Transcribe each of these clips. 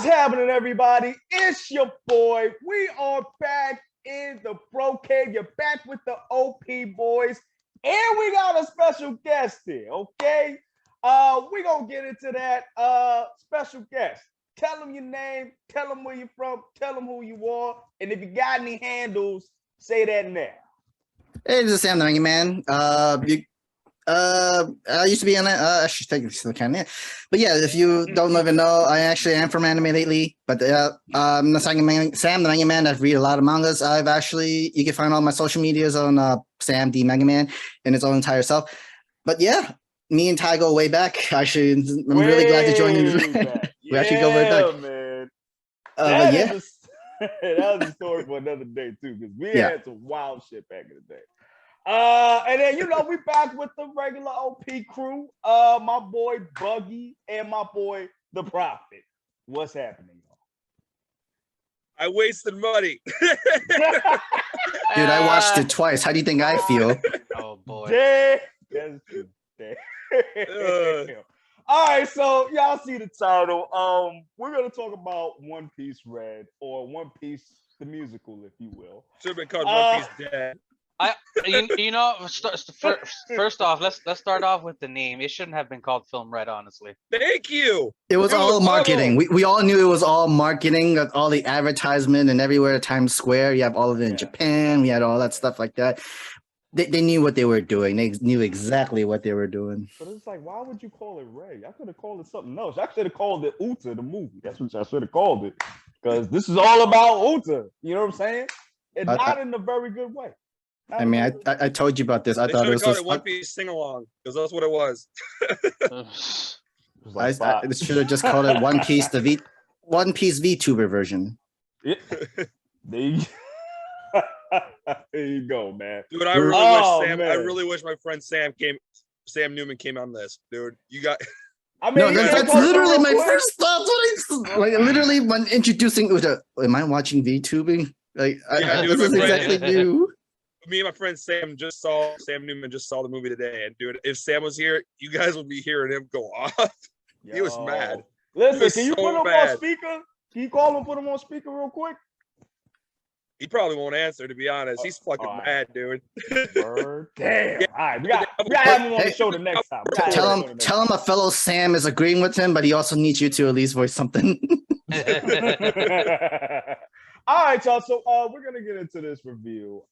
What's happening, everybody? It's your boy. We are back in the bro cave. You're back with the OP boys, and we got a special guest here. Okay, we gonna get into that. Special guest. Tell them your name. Tell them where you're from. Tell them who you are, and if you got any handles, say that now. Hey, this is SamtheMangaMan. I used to be on that. I should take this to the but yeah, if you don't even know, I actually am from anime lately. But I'm the SamtheMangaMan. I read a lot of mangas. You can find all my social medias on SamtheMangaMan in its own entire self. But yeah, me and Ty go way back. Actually, I'm really glad to join you. We actually go way back, man. That was a story for another day too, because we had some wild shit back in the day. And then we back with the regular OP crew. My boy Buggy and my boy the Prophet. What's happening, y'all? I wasted money. Dude, I watched it twice. How do you think I feel? Oh boy. That's true. All right, so y'all see the title. We're gonna talk about One Piece Red, or One Piece the musical, if you will. Should have been called One Piece Dead. First off, let's start off with the name. It shouldn't have been called Film Red, honestly. Thank you. It was all marketing. We all knew it was all marketing. All the advertisement and everywhere at Times Square. You have all of it in Japan. We had all that stuff like that. They knew what they were doing. They knew exactly what they were doing. But it's like, why would you call it Ray? I could have called it something else. I should have called it Uta, the movie. That's what I should have called it. Because this is all about Uta. You know what I'm saying? And not in a very good way. I mean, I told you about this. I thought it was just One Piece sing along, because that's what it was. I should have just called it One Piece One Piece VTuber version. Yeah. There you go, man. Dude, I really wish my friend Sam Newman came on this, dude. You got. I mean, that's literally my first thought. Literally when introducing Uta. Am I watching VTubing? Like, this is exactly new. Me and my friend Sam Newman just saw the movie today, and dude, if Sam was here, you guys would be hearing him go off. He was mad. Listen, can you put him on speaker? Can you call him, put him on speaker real quick? He probably won't answer, to be honest. He's fucking mad, dude. Damn. All right, we got to have him on the show the next time. Tell him a fellow Sam is agreeing with him, but he also needs you to at least voice something. All right, y'all. So we're gonna get into this review.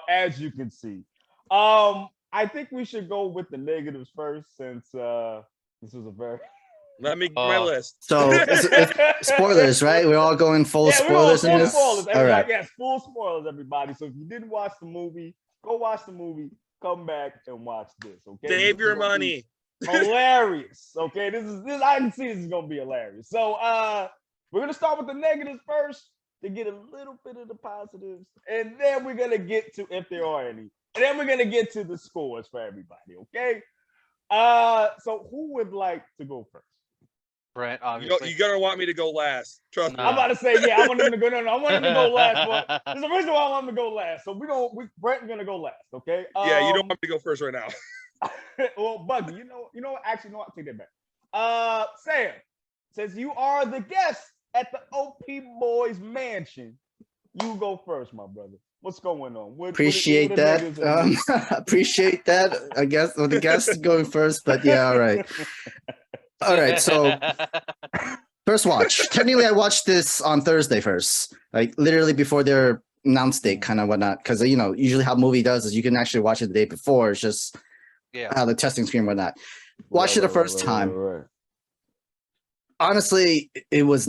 As you can see, I think we should go with the negatives first, since this is a very. Let me get my list. So it's spoilers, right? We're all going full spoilers in this. All right. Yes, full spoilers, everybody. So if you didn't watch the movie, go watch the movie. Come back and watch this. Okay. Save your money. Hilarious. Okay. This. I can see this is gonna be hilarious. So we're gonna start with the negatives first, to get a little bit of the positives, and then we're gonna get to, if there are any, and then we're gonna get to the scores for everybody. Okay. So who would like to go first? Brent, obviously. You're gonna want me to go last. Trust me. I'm about to say, I want him to go. No, I want him to go last. But there's a reason why I want him to go last. So Brent's gonna go last. Okay. Yeah, you don't want me to go first right now. Well, Buggy, actually, no, I'll take that back. Sam, since you are the guest at the OP Boys Mansion, you go first, my brother. What's going on? Appreciate that. Appreciate that. I guess the guest going first, but yeah, all right. All right, so first watch. Technically, I watched this on Thursday first, like literally before their announced date, kind of whatnot. Because usually how movie does is you can actually watch it the day before. It's just how the testing screen and whatnot. Watched it the first time. Right. Honestly, it was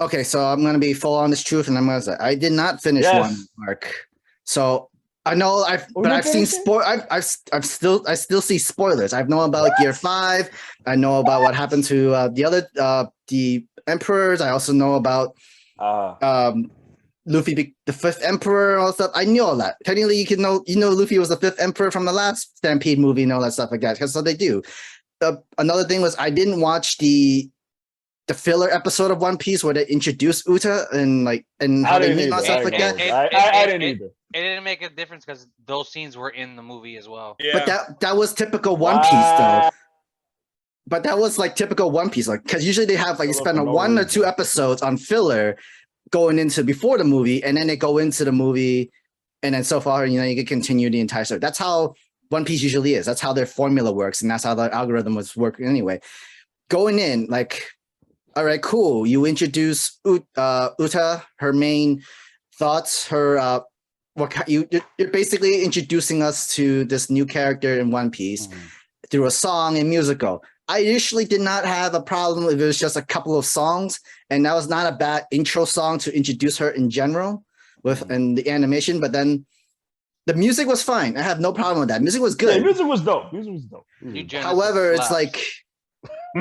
okay. So I'm gonna be full honest truth, and I'm gonna say I did not finish one arc. So I know I've seen I still see spoilers. I've known about Year 5. I know about what happened to the emperors. I also know about Luffy, the 5th emperor, and all that stuff. I knew all that. Technically, you know Luffy was the 5th emperor from the last Stampede movie and all that stuff like that. Because so they do. Another thing was I didn't watch the filler episode of One Piece where they introduced Uta and how they meet and stuff like that. I didn't either. It didn't make a difference because those scenes were in the movie as well. Yeah. But that was typical One Piece though. but that was like typical One Piece, like because usually they have like spend one or two episodes on filler going into before the movie, and then they go into the movie, and then so far you can continue the entire story. That's how One Piece usually is. That's how their formula works, and that's how the algorithm was working anyway. Going in, like, all right, cool. You introduce Uta, her main thoughts, her you're basically introducing us to this new character in One Piece through a song and musical. I initially did not have a problem if it was just a couple of songs, and that was not a bad intro song to introduce her in general and the animation. But then the music was fine. I have no problem with that. Music was good. Yeah, music was dope. However, it's like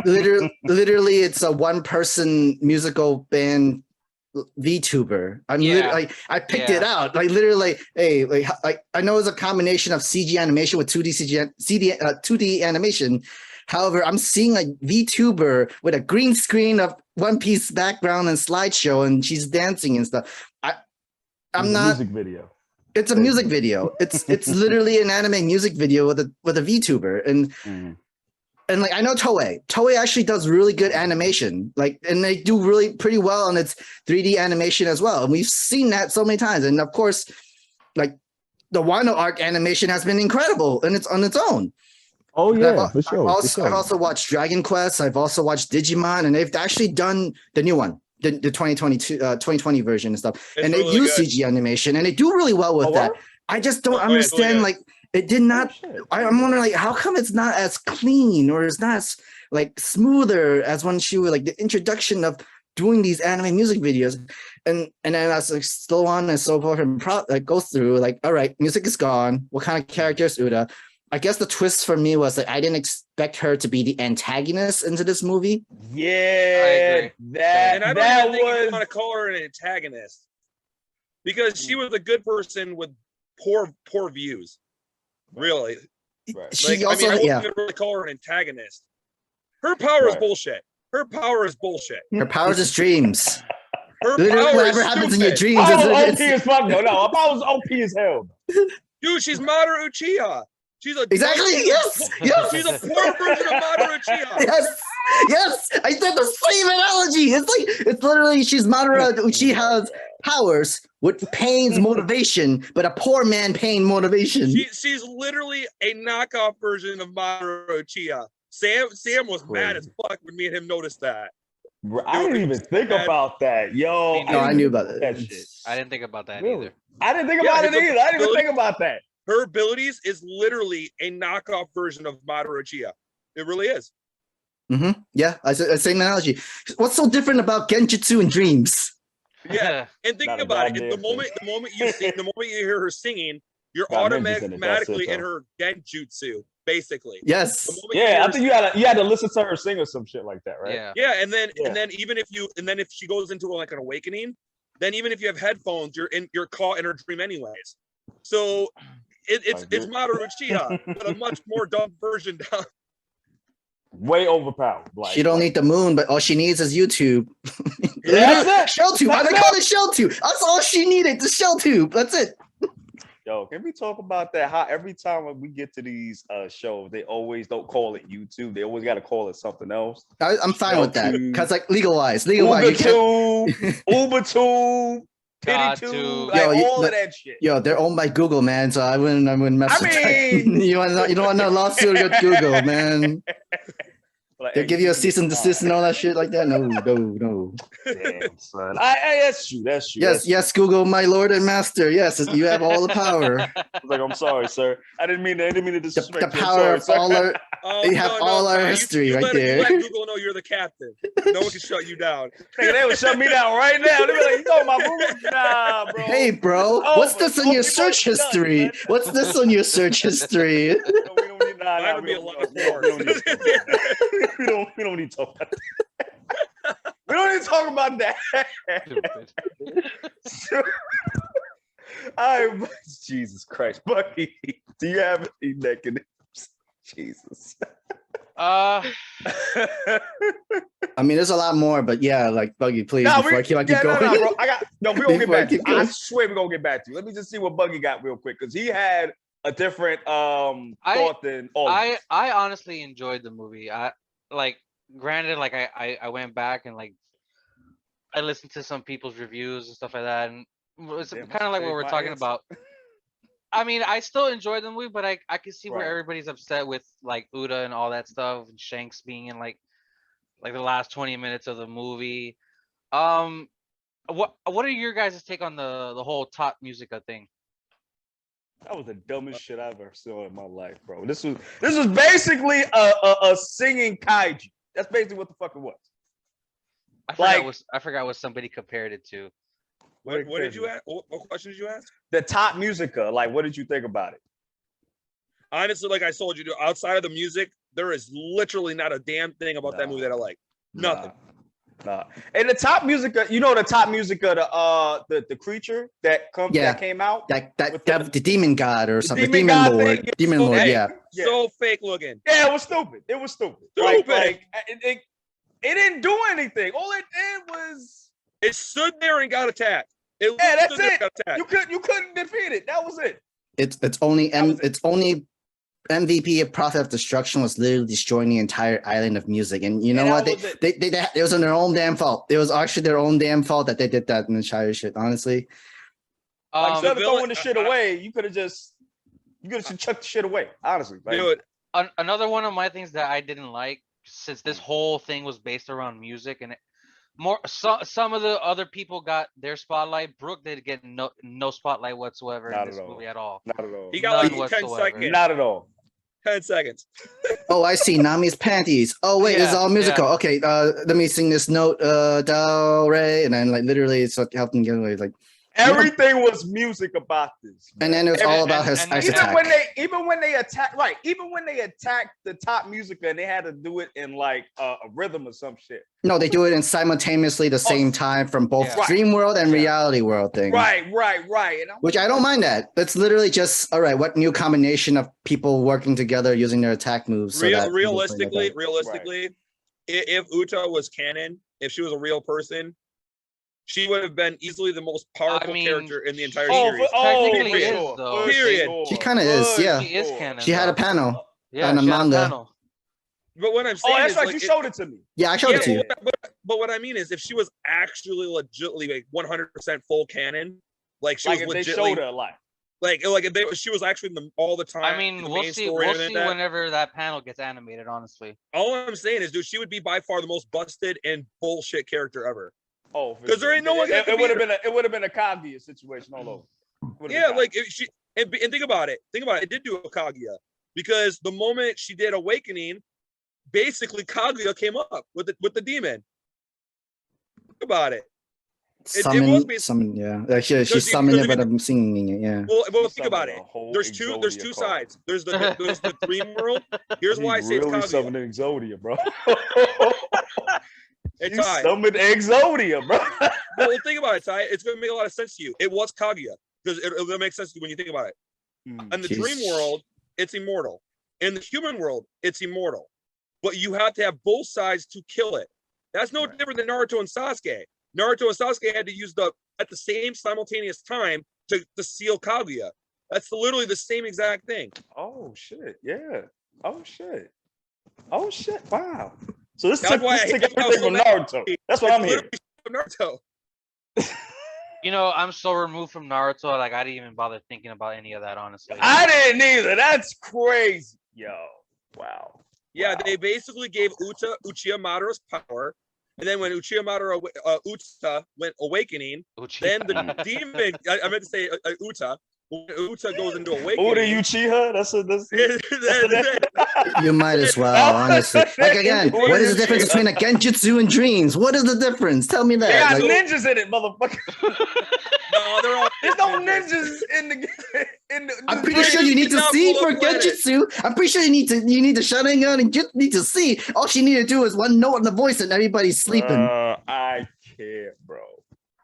literally it's a one-person musical band VTuber. I picked it out. Like literally, I know it's a combination of CG animation with 2D animation. However, I'm seeing a VTuber with a green screen of One Piece background and slideshow, and she's dancing and stuff. I'm not. Music video. It's a music video. It's literally an anime music video with a VTuber, and like I know Toei. Toei actually does really good animation, like, and they do really pretty well on its 3D animation as well. And we've seen that so many times. And of course, like the Wano arc animation has been incredible, and it's on its own. Oh yeah, for sure. I've also watched Dragon Quest. I've also watched Digimon, and they've actually done the new one, the 2020 version and stuff. It's and they really use CG animation, and they do really well with that. I just don't understand, like. It did not. I'm wondering, like, how come it's not as clean or it's not as like smoother as when she was like the introduction of doing these anime music videos, and then as like slow on and so forth and like goes through like, all right, music is gone. What kind of character is Uta? I guess the twist for me was that I didn't expect her to be the antagonist into this movie. Yeah, and I don't even think you want to call her an antagonist because she was a good person with poor views. Really, right. She like, also, I wouldn't really call her an antagonist. Her power is bullshit. Her power is bullshit. Her power is just dreams. Her literally, power whatever is happens stupid. in your dreams. I was OP as fuck. No, I was OP as hell. Dude, she's Mamoru Uchiha. She's a exactly. Yes. She's a poor version of Mamoru Uchiha. Yes. I said the same analogy. It's literally she's Mamoru Uchiha's powers with Pain's motivation, but a poor man Pain motivation. She's literally a knockoff version of Mamoru Uchiha. Sam was mad as fuck when me and him noticed that. I didn't even think about that. Yo, no, I knew about that shit. I didn't think about that either. I didn't think about it either. I didn't even think about that. Her abilities is literally a knockoff version of Mamoru Uchiha. It really is. Yeah, I said the same analogy. What's so different about Genjutsu and dreams? Yeah, and think about it. The moment you hear her singing, you're automatically in her Genjutsu, basically. Yes. Yeah, I think you had to listen to her sing or some shit like that, right? Yeah. Yeah, and then if she goes into like an awakening, then even if you have headphones, you're caught in her dream anyways. So it's Mamoru Uchiha, but a much more dumb version down. Way overpowered. Like, she don't need the moon, but all she needs is YouTube. Yeah, that's it. Shell tube. Why they call it shell tube? That's all she needed. The shell tube. That's it. Yo, can we talk about that? How every time when we get to these shows, they always don't call it YouTube. They always got to call it something else. I'm fine with that because, like, legal wise, UberTube, TittyTube, like all of that shit. Yo, they're owned by Google, man. So I wouldn't mess with that. You don't want no lawsuit with Google, man. Like, they'll give you a cease and desist and all that shit like that. No. Damn, son. That's true. Yes, Google, my lord and master. Yes, you have all the power. I was like, I'm sorry, sir. I didn't mean to disrespect the power of all our. You have all our history right there. You let Google know you're the captain. No one can shut you down. They would shut me down right now. They be like, you talking about Google? Nah, bro. Hey, bro, what's this on your search history? What's this on your search history? That would be a lot of more. We don't need to talk about that. We don't need to talk about that. Jesus Christ, Bucky, do you have any negatives? Jesus. I mean, there's a lot more, but yeah, like Buggy, please. Before I keep going. Bro. We're gonna get back to you. I swear we're gonna get back to you. Let me just see what Buggy got real quick, because he had a different thought than all. I honestly enjoyed the movie. like, granted, like I went back and like I listened to some people's reviews and stuff like that, and it's Damn, kind of like what we're talking about. I mean, I still enjoy the movie, but I can see where everybody's upset with like Uta and all that stuff, and Shanks being in like the last 20 minutes of the movie. What are your guys' take on the whole top musica thing? That was the dumbest shit I've ever seen in my life, bro. This was basically a singing kaiju. That's basically what the fuck it was. I forgot what somebody compared it to. What did you ask? What question did you ask? The top musica. Like, what did you think about it? Honestly, like I told you, outside of the music, there is literally not a damn thing about that movie that I like. Nothing. Nah. And the top musica, you know, the top musica, the creature that came out, the demon god or something, the demon lord, demon lord, yeah. So fake looking. Yeah, it was stupid. Like, it didn't do anything. All it did was it stood there and got attacked. That's it. You couldn't defeat it. That was it. It's only MVP of Prophet of Destruction was literally destroying the entire island of music. And you know what? It was on their own damn fault. It was actually their own damn fault that they did that entire shit, honestly. Like, instead of throwing the shit away, you could have chucked the shit away, honestly. Like, another one of my things that I didn't like, since this whole thing was based around music, and some of the other people got their spotlight. Brooke did get no spotlight whatsoever in this movie at all. Not at all. He got like 10 seconds. Not at all. 10 seconds. Oh, I see. Nami's panties. Oh, wait, it's all musical. Yeah. Okay, let me sing this note, do, re, and then like literally it's like helping get away. Like everything was music about this. Man. And then it was all about his ice attack. Even when they attacked the top musica and they had to do it in like a rhythm or some shit. No, they do it in simultaneously the same time from both dream world and reality world things. Right. Which I don't mind that. That's literally just all right. What new combination of people working together using their attack moves? Realistically, if Uta was canon, if she was a real person, she would have been easily the most powerful character in the entire series. Technically is, though. Period. She kind of is, yeah. She is canon. She had a panel on a manga. But what I'm saying that's is, right. You showed it to me. Yeah, I showed it to you. But what I mean is, if she was actually legitimately like 100% full canon, like she was legitimately, they showed her a lot. Like if she was actually all the time. I mean, we'll see whenever that panel gets animated. Honestly, all I'm saying is, dude, she would be by far the most busted and bullshit character ever. Oh, because there ain't no one. It would have been a Kaguya situation all over. Yeah, like if she and think about it. It did do a Kaguya because the moment she did Awakening, basically Kaguya came up with the demon. Think about it. Summon, yeah. She summoned it, but I'm singing it, yeah. Well, think about it. There's two sides. There's the dream world. Here's why I say it's Kaguya. Summoning Exodia, bro. It's summoned Exodia, bro. Well, think about it, Ty. It's gonna make a lot of sense to you. It was Kaguya because it'll make sense to you when you think about it. In the dream world, it's immortal. In the human world, it's immortal. But you have to have both sides to kill it. That's no different than Naruto and Sasuke. Naruto and Sasuke had to use at the same simultaneous time to seal Kaguya. That's literally the same exact thing. Oh shit! Yeah. Oh shit! Wow. So this took everything from Naruto. That's what I'm hearing. Naruto. You know, I'm so removed from Naruto, like I didn't even bother thinking about any of that, honestly. I didn't either. That's crazy. Yo. Wow. Yeah, they basically gave Uchiha Madara's power. And then when Uchiha Madara went Awakening, then the demon, I meant to say Uta. When Uta goes into Awakening. Uta Uchiha? That's You might as well, honestly. Like again, what is the difference between a Genjutsu and dreams? What is the difference? Tell me that. They got ninjas in it, motherfucker. No, they're all. There's no ninjas in the. I'm pretty sure you need to see for Genjutsu. I'm pretty sure you need the Sharingan and you need to see. All she need to do is one note on the voice and everybody's sleeping. I can't, bro.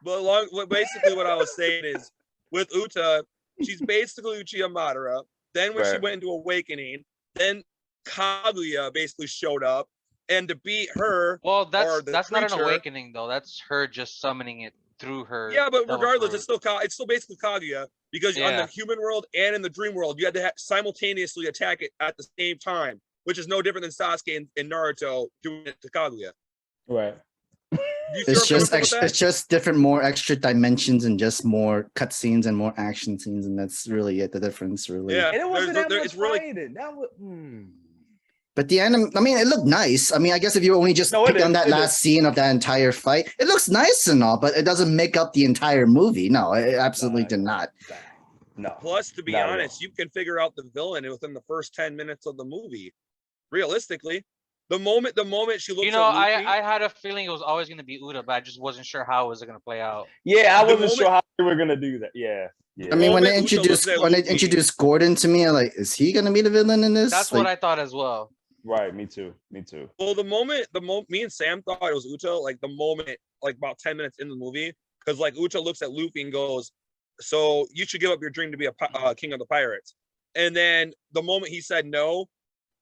But basically, what I was saying is, with Uta, she's basically Uchiha Madara. Then when she went into Awakening, then Kaguya basically showed up, and to beat her. Well, that's not an awakening though. That's her just summoning it through her. Yeah, but regardless, it's still basically Kaguya because on the human world and in the dream world, you had to simultaneously attack it at the same time. which is no different than Sasuke in Naruto doing it to Kaguya. Right. You see where I'm coming from with that? It's just different, more extra dimensions and just more cutscenes and more action scenes, and that's really it. The difference, really. Yeah, And it wasn't that much it's really. fighting. That was. But the anime, I mean, it looked nice. I mean, I guess if you only just pick on that last scene of that entire fight, it looks nice and all, but it doesn't make up the entire movie. No, it absolutely did not. No. Plus, to be honest, you can figure out the villain within the first 10 minutes of the movie. Realistically, the moment she looks, you know, I had a feeling it was always going to be Uda, but I just wasn't sure how it was going to play out. Yeah, I wasn't sure how they were going to do that. Yeah. I mean, when they introduced Gordon to me, I'm like, is he going to be the villain in this? That's what I thought as well. Right, me too. Well, the moment me and Sam thought it was Uta, like the moment, like about 10 minutes in the movie, because like Uta looks at Luffy and goes, "So you should give up your dream to be a king of the pirates." And then the moment he said no,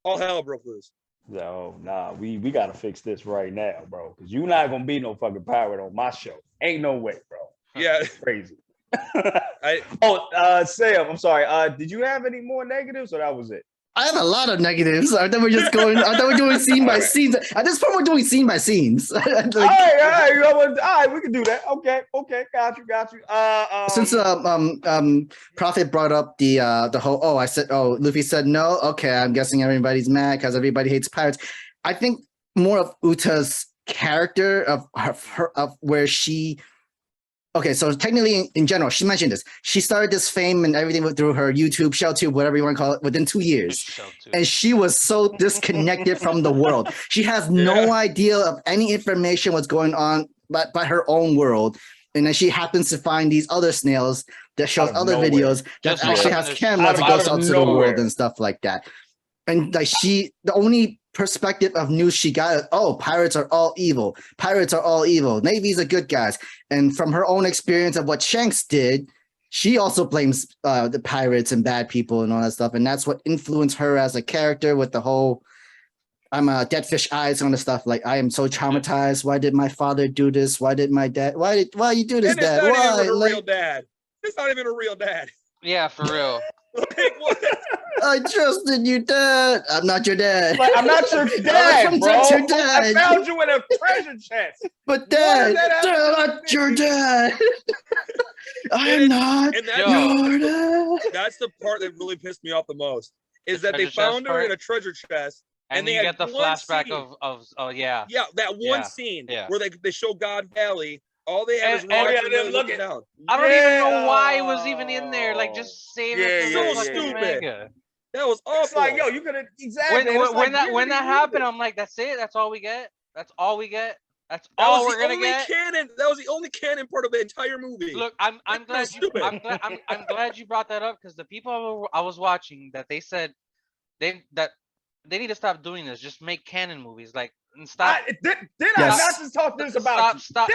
all hell broke loose. No, nah, we gotta fix this right now, bro. Because you're not gonna be no fucking pirate on my show. Ain't no way, bro. Yeah, crazy. I Sam, I'm sorry. Did you have any more negatives, or that was it? I have a lot of negatives. I thought we're doing scene by scenes. At this point, we're doing scene by scenes. Like, all right, we can do that. Okay, got you. Since Prophet brought up the whole, Luffy said no. Okay, I'm guessing everybody's mad because everybody hates pirates. I think more of Uta's character of where she. Okay, so technically, in general, she mentioned this. She started this fame and everything through her YouTube, ShellTube, whatever you want to call it, within 2 years. And she was so disconnected from the world. She has no idea of any information what's going on by her own world. And then she happens to find these other snails that shows other videos that actually has cameras that goes out to the world and stuff like that. And like the only perspective of news she got, pirates are all evil. Navy's are good guys. And from her own experience of what Shanks did, she also blames the pirates and bad people and all that stuff. And that's what influenced her as a character with the whole I'm a dead fish eyes on the stuff. Like, I am so traumatized. Why did my father do this? Why did my dad? Why you do this, Dad? Why? Real dad. It's not even a real dad. Yeah, for real. Like, what? I trusted you, Dad. I'm not your dad. Like, I'm not your dad, bro. Your dad. I found you in a treasure chest. But Dad, I'm not your dad. I'm not your dad. That's the part that really pissed me off the most. Is that they found her in a treasure chest. And they get the flashback of that one scene where they show God Valley. All they have is them looking down. I don't even know why it was even in there. Like, just save it. So stupid. Manga. That was awful. It's like, you could have exactly. When that happened, I'm like, that's it. That's all we get. That's all we get. That's all we're gonna get. Canon. That was the only canon part of the entire movie. Look, I'm glad I'm glad you brought that up, because the people I was watching that they said they need to stop doing this. Just make canon movies, like, and stop. Did I not just talk this about? Stop.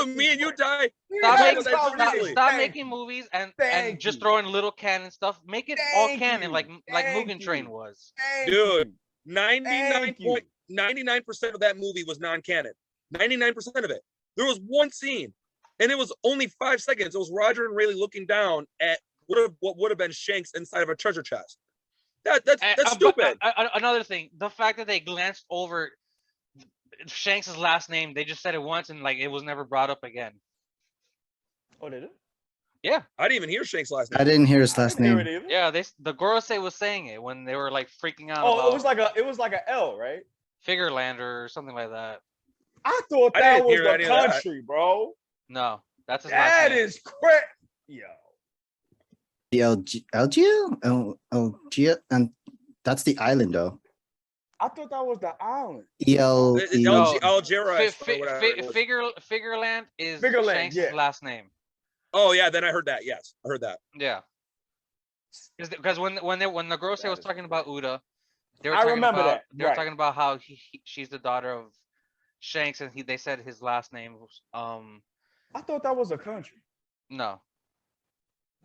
Me and you die. Stop making movies and just throwing little canon stuff. Make it all canon, like Mugen Train was. Dude, 99% of that movie was non-canon. 99% of it. There was one scene, and it was only 5 seconds. It was Roger and Rayleigh looking down at what would have been Shanks inside of a treasure chest. That's stupid. Another thing, the fact that they glanced over Shanks' last name, they just said it once and like it was never brought up again. Oh, did it? Yeah, I didn't even hear Shanks' last name. I didn't hear his last name. Yeah, the Gorosei was saying it when they were like freaking out. Oh, it was like a L, right? Figureland or something like that. I thought that was the country, bro. No, that's his last name. That is crazy. Yo. The Algia, and that's the island, though. I thought that was the island. Algeria. Figureland is Shanks' last name. Oh yeah, then I heard that. Yes, I heard that. Yeah, because when the Gorosei was talking about Uda, they were talking about how she's the daughter of Shanks, and they said his last name was I thought that was a country. No.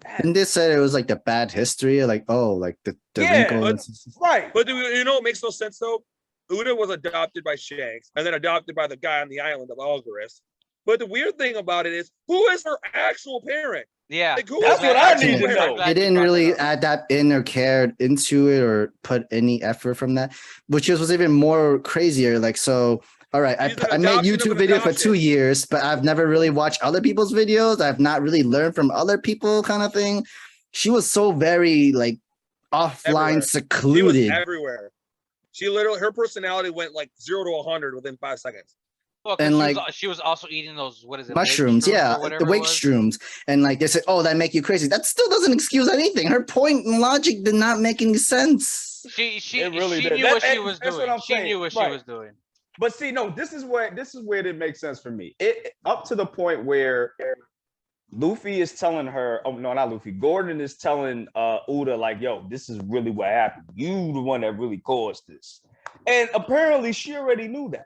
And they said it was like the bad history, like the wrinkle. Right. But you know, it makes no sense though. Uda was adopted by Shanks, and then adopted by the guy on the island of Algeris. But the weird thing about it is, who is her actual parent? Yeah, Like, who That's was what that? I need to know. They didn't really adapt in or cared into it or put any effort from that, which was even more crazier. Like, so, all right, She's an I made adoption of YouTube an video for adoption. 2 years, but I've never really watched other people's videos. I've not really learned from other people, kind of thing. She was so very like offline, Everywhere. She was secluded. everywhere. She literally, her personality went like 0 to 100 within 5 seconds. Well, And, she was also eating those, what is it, Mushrooms, yeah, the wake shrooms, and like they said, oh, that make you crazy. That still doesn't excuse anything. Her point and logic did not make any sense. She It really did. knew what she was That's doing. what I'm She saying. knew what she Right. was doing. But see, no, this is where it makes sense for me. It up to the point where Luffy is telling her, oh no, not Luffy, Gordon is telling Uda, like, yo, this is really what happened. You the one that really caused this. And apparently she already knew that.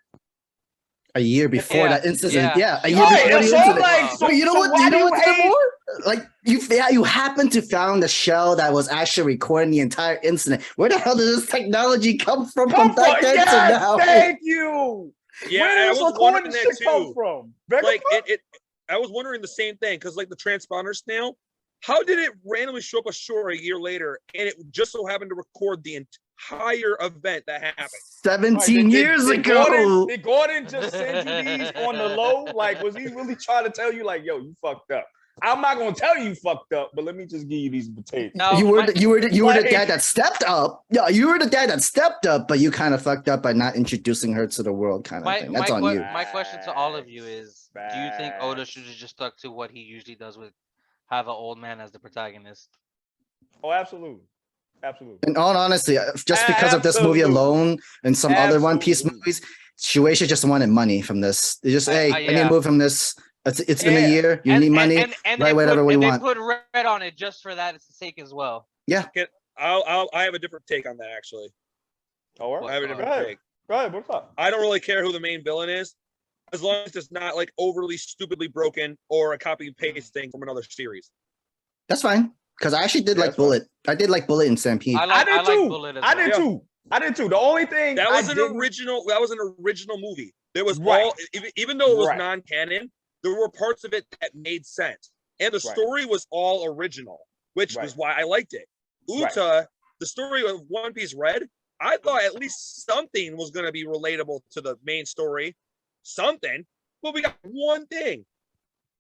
A year before that incident, a She year already before the knew. incident. Like, So you know so what? why You know do what's you even hate- more? Like you happen to found the shell that was actually recording the entire incident. Where the hell did this technology come from back then to Yes, now? thank you. Yeah, Where I did this was recording wondering that shit come too. from? Like I was wondering the same thing because like the transponder snail, how did it randomly show up ashore a year later and it just so happened to record the entire event that happened? 17 years ago. Did Gordon just send you these on the low? Like, was he really trying to tell you, like, yo, you fucked up? I'm not gonna tell you fucked up, but let me just give you these potatoes. No, You were the like- dad that stepped up. Yeah, you were the dad that stepped up, but you kind of fucked up by not introducing her to the world, kind of thing. That's on you. My question to all of you is: do you think Oda should have just stuck to what he usually does with have an old man as the protagonist? Oh, absolutely. Absolutely. In all honesty, just because of this movie alone and some other One Piece movies, Shueisha just wanted money from this. They just, hey, I need to move from this. It's in a year. You need money. Write whatever we want. They put red on it just for that sake as well. Yeah. I have a different take on that actually. All right. I have a different take. Go ahead. What's up? I don't really care who the main villain is, as long as it's not like overly stupidly broken or a copy and paste thing from another series. That's fine. Because I actually did like Bullet. I did like Bullet and Stampede. I did too. Bullet as I well. did too. I did too. The only thing that was an original movie. There was all, even though it was non-canon, there were parts of it that made sense, and the story was all original, which was why I liked it. Uta, the story of One Piece Red, I thought at least something was going to be relatable to the main story, something. But we got one thing,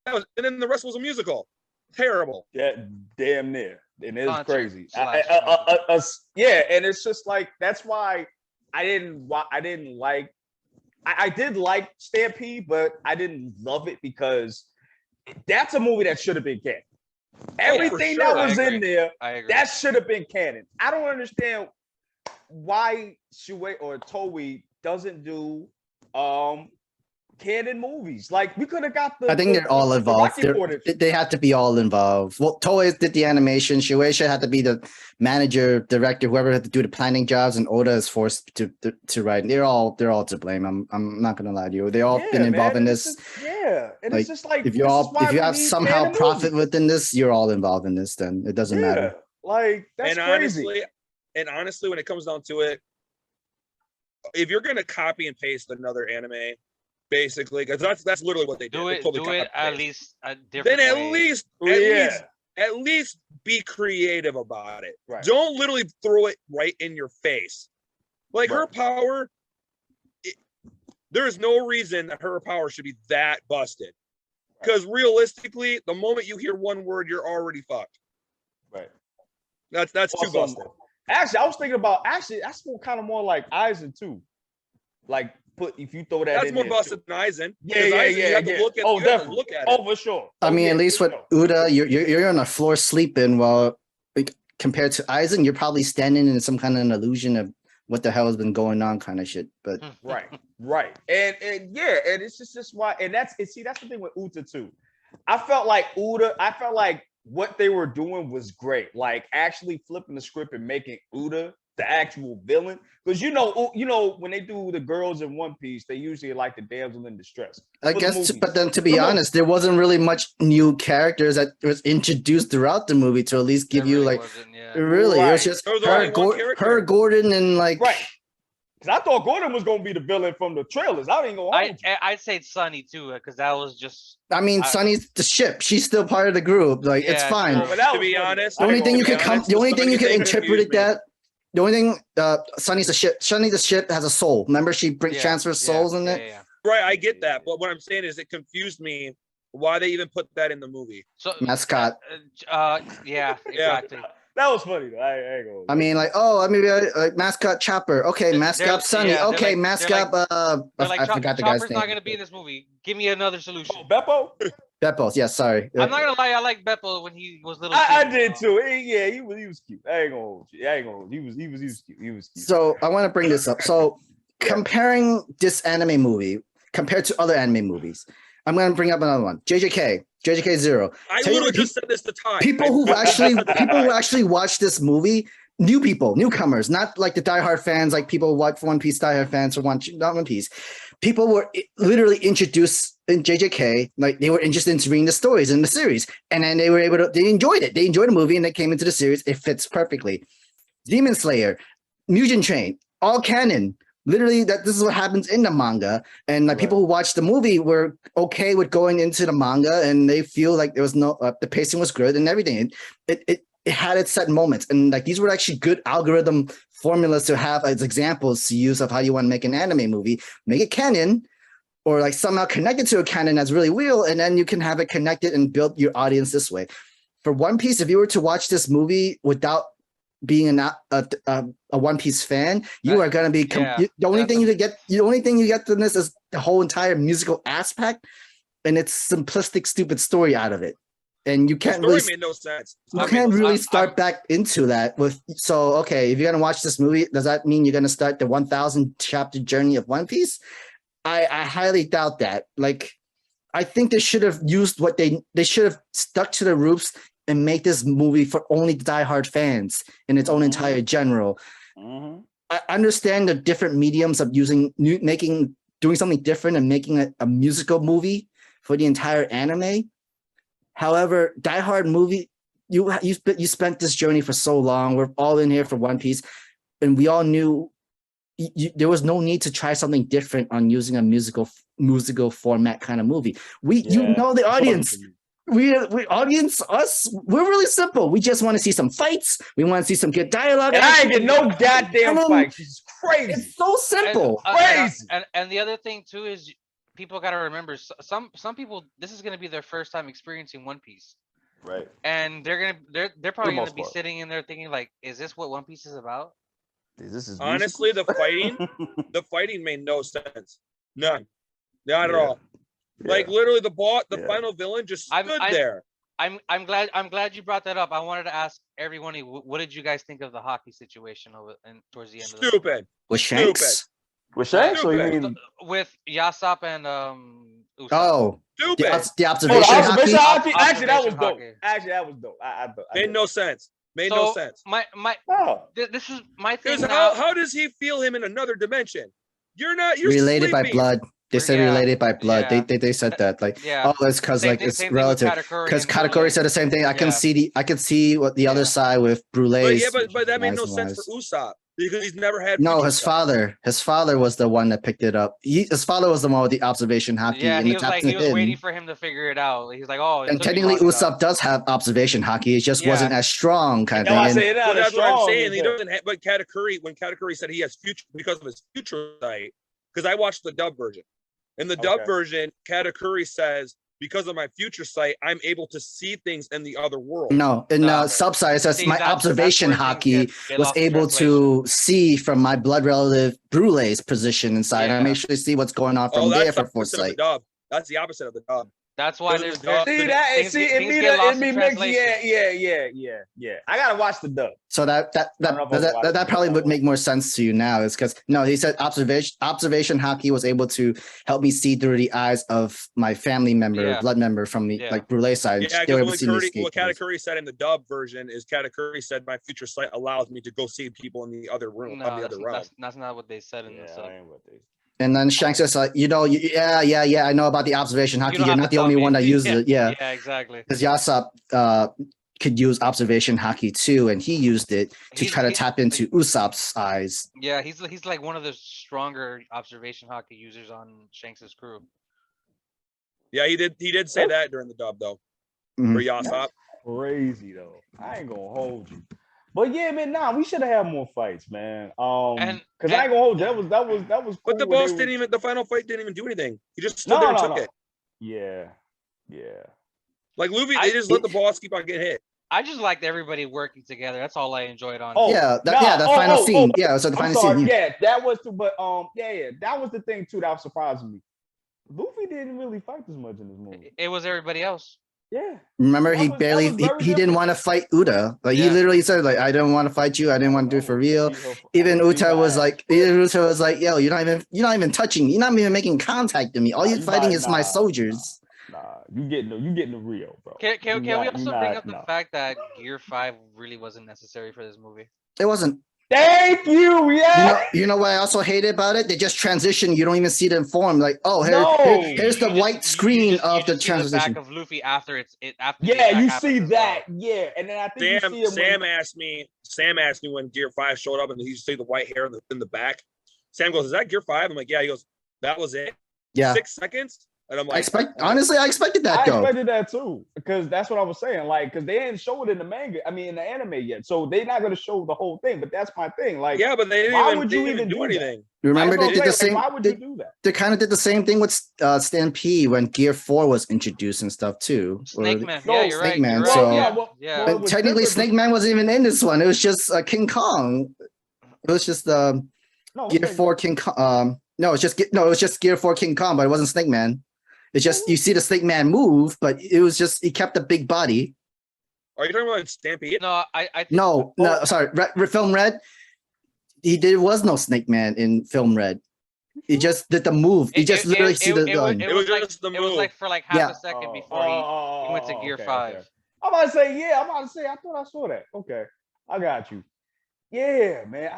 and then the rest was a musical. Terrible. Yeah, damn near, and it's crazy. Yeah, and it's just like that's why I didn't like. I did like Stampede, but I didn't love it because that's a movie that should have been canon. Everything that was in there, that should have been canon. I don't understand why Shuei or Toei doesn't do canon movies. Like we could have got the. I think they're all involved. They have to be all involved. Well, Toei did the animation. Shueisha had to be the manager, director, whoever had to do the planning jobs, and Oda is forced to write. They're all to blame. I'm not gonna lie to you. They all been involved in this. And it's just like if you have somehow profit within this, you're all involved in this. Then it doesn't matter. Like that's crazy. Honestly, when it comes down to it, if you're gonna copy and paste another anime. Basically, because that's literally what they do. Do it at least a different. Then at least be creative about it. Right. Don't literally throw it right in your face. Like her power, there is no reason that her power should be that busted. Because realistically, the moment you hear one word, you're already fucked. Right. That's too busted. Actually, I was thinking about that's kind of more like Aizen too. Like. If you throw that that's in more there busted than Aizen. Yeah. You have to look at it. For sure. I mean, at least with Uda, you're on the floor sleeping, while compared to Aizen, you're probably standing in some kind of an illusion of what the hell has been going on, kind of shit. But right, and it's just why, and that's the thing with Uta too. I felt like what they were doing was great, like actually flipping the script and making Uda the actual villain, because you know when they do the girls in One Piece, they usually like the damsel in distress. I guess, but then to be honest, there wasn't really much new characters that was introduced throughout the movie to at least give you like, really, it was just her, Gordon, and like, Because I thought Gordon was gonna be the villain from the trailers. I ain't gonna hold you. I'd say Sunny too, because that was just. I mean, Sunny's the ship. She's still part of the group. Like it's Yeah, fine. true. To be honest, The only thing you to be could come, honest, the only thing you Sunny can thing interpret confused me. that. The only thing, Sunny's the ship. Sunny the ship has a soul. Remember, she transfers souls in it. Yeah. Right, I get that, but what I'm saying is it confused me why they even put that in the movie. So Mascot. Yeah, exactly. That was funny though. I ain't gonna. I mean, like, oh, maybe like mascot Chopper. Okay, mascot Sunny. yeah, they're okay, like- mascot. They're like, I forgot the guy's Chopper's name. not gonna be in this movie. Give me another solution. Oh, Beppo? Beppos. Yes, sorry. I'm not gonna lie, I like Beppo when he was little. I kid, did so. too. He was cute. I ain't gonna hold you. I ain't gonna hold you. He was cute. He was cute. So I want to bring this up. So comparing this anime movie compared to other anime movies, I'm going to bring up another one. JJK Zero. I Tell you literally what, just said this to Ty. People who actually watch this movie, newcomers, not like the diehard fans, like people who watch One Piece diehard fans who watch not One Piece. People were literally introduced in JJK, like they were interested in reading the stories in the series, and then they enjoyed it. They enjoyed the movie, and they came into the series. It fits perfectly. Demon Slayer, Mugen Train, all canon. Literally, this is what happens in the manga, and like people who watched the movie were okay with going into the manga, and they feel like there was no the pacing was good and everything. It had its set moments, and like these were actually good algorithm formulas to have as examples to use of how you want to make an anime movie. Make it canon, or like somehow connected to a canon that's really real, and then you can have it connected and build your audience this way. For One Piece, if you were to watch this movie without being a One Piece fan, you are going to be the only thing you get from this is the whole entire musical aspect and its simplistic, stupid story out of it. And you can't really made no sense. You can't really start back into that with. So okay, if you're gonna watch this movie, does that mean you're gonna start the 1,000 chapter journey of One Piece? I highly doubt that. Like, I think they should have used what they should have stuck to the roots and make this movie for only diehard fans in its own entire general. I understand the different mediums of doing something different and making a musical movie for the entire anime. However, diehard movie, you spent this journey for so long. We're all in here for One Piece, and we all knew there was no need to try something different on using a musical format kind of movie. The audience. We're really simple. We just want to see some fights. We want to see some good dialogue. And I ain't get no goddamn fights. It's crazy. It's so simple. Crazy. And the other thing too is people got to remember some people, this is going to be their first time experiencing One Piece. Right. And they're probably going to be part. sitting in there thinking like, is this what One Piece is about? This is Honestly, the fighting made no sense. None. Not at all. Yeah. Like literally the final villain just stood there. I'm glad you brought that up. I wanted to ask everyone, what did you guys think of the hockey situation towards the end of the Stupid. With Shanks? With Shanks? So you mean with Yasop and Usopp. Oh, Stupid. the observation hockey? Actually, that was dope. Hockey. Actually, that was dope. I Made no sense. Made no sense. This is my thing. Because how does he feel him in another dimension? You're related by sleeping. blood. They said related by blood. Yeah. They said that like it's because like it's same relative. thing with Because and Katakuri said the same thing. I can see what the other side with Brulee's. But that made no sense for Usopp because he's never had. No, his father was the one that picked it up. His father was the one with the observation hockey. Yeah, and he was waiting for him to figure it out. He's like, oh. And technically, Usopp does have observation hockey. It just wasn't as strong, kind of thing. That's what I'm saying. He doesn't have. But when Katakuri said he has future because of his future sight, because I watched the dub version. In the dub version, Katakuri says, because of my future sight, I'm able to see things in the other world. No, in sub-side, it says my observation hockey was able to see from my blood relative Brulee's position inside. I actually see what's going on from there for foresight. That's the opposite of the dub. That's why there's I gotta watch the dub. So that probably would make more sense to you now. Is because he said observation hockey was able to help me see through the eyes of my family member, blood member from the like Brulee side. Yeah, because what Katakuri said in the dub version is Katakuri said my future sight allows me to go see people in the other room. That's not what they said in the sub. And then Shanks says, like, I know about the observation hockey. You're not the only one that uses it. Yeah, exactly. Because Yasop, could use observation haki too, and he used it to try to tap into Usopp's eyes. Yeah, he's like one of the stronger observation haki users on Shanks's crew. Yeah, he did say that during the dub though. For Yasop. Crazy though. I ain't gonna hold you. But yeah, man, we should have had more fights, man. Because I ain't gonna hold you. That was cool. But the boss the final fight didn't even do anything. He just stood there and took it. Yeah. Like Luffy, they just let the boss keep on getting hit. I just liked everybody working together. That's all I enjoyed on. The final scene. Yeah, so the final scene. Yeah, that was that was the thing too that was surprising me. Luffy didn't really fight as much in this movie. It was everybody else. Yeah. Remember, he didn't want to fight Uta. Like he literally said, like, I don't want to fight you. I didn't want to do it for real. Even Uta was like, yo, you're not even touching me. You're not even making contact with me. All you're fighting is my soldiers. You getting the real, bro. Can we also bring up the fact that Gear 5 really wasn't necessary for this movie? It wasn't. Thank you. Yeah. You know what I also hated about it? They just transition. You don't even see them form. Like, here's the white screen of the transition. The back of Luffy after you see that. Yeah, and then I think Sam asked me when Gear 5 showed up and he see the white hair in the back. Sam goes, "Is that Gear 5?" I'm like, "Yeah." He goes, "That was it." Yeah. 6 seconds. And I'm like, honestly, I expected that though. I expected that too, because that's what I was saying. Like, because they didn't show it in the manga, in the anime yet, so they're not going to show the whole thing. But that's my thing. Like, yeah, but they didn't even do anything. Remember, they did the same. Why would you do that? They kind of did the same thing with Stampede when Gear 4 was introduced and stuff too. Snake Man, yeah, you're right. Man. So technically, Snake Man wasn't even in this one. It was just King Kong. It was just Gear 4 King Kong. No, it was just Gear 4 King Kong, but it wasn't Snake Man. It's just you see the Snake Man move, but it was just he kept a big body. Are you talking about Stampede? No, I think no, sorry. Film Red. There was no Snake Man in Film Red. He just did the move. He just literally see the. It was just the move. It was like for like half a second before he went to Gear 5. Okay. I'm about to say, I thought I saw that. Okay, I got you. Yeah, man.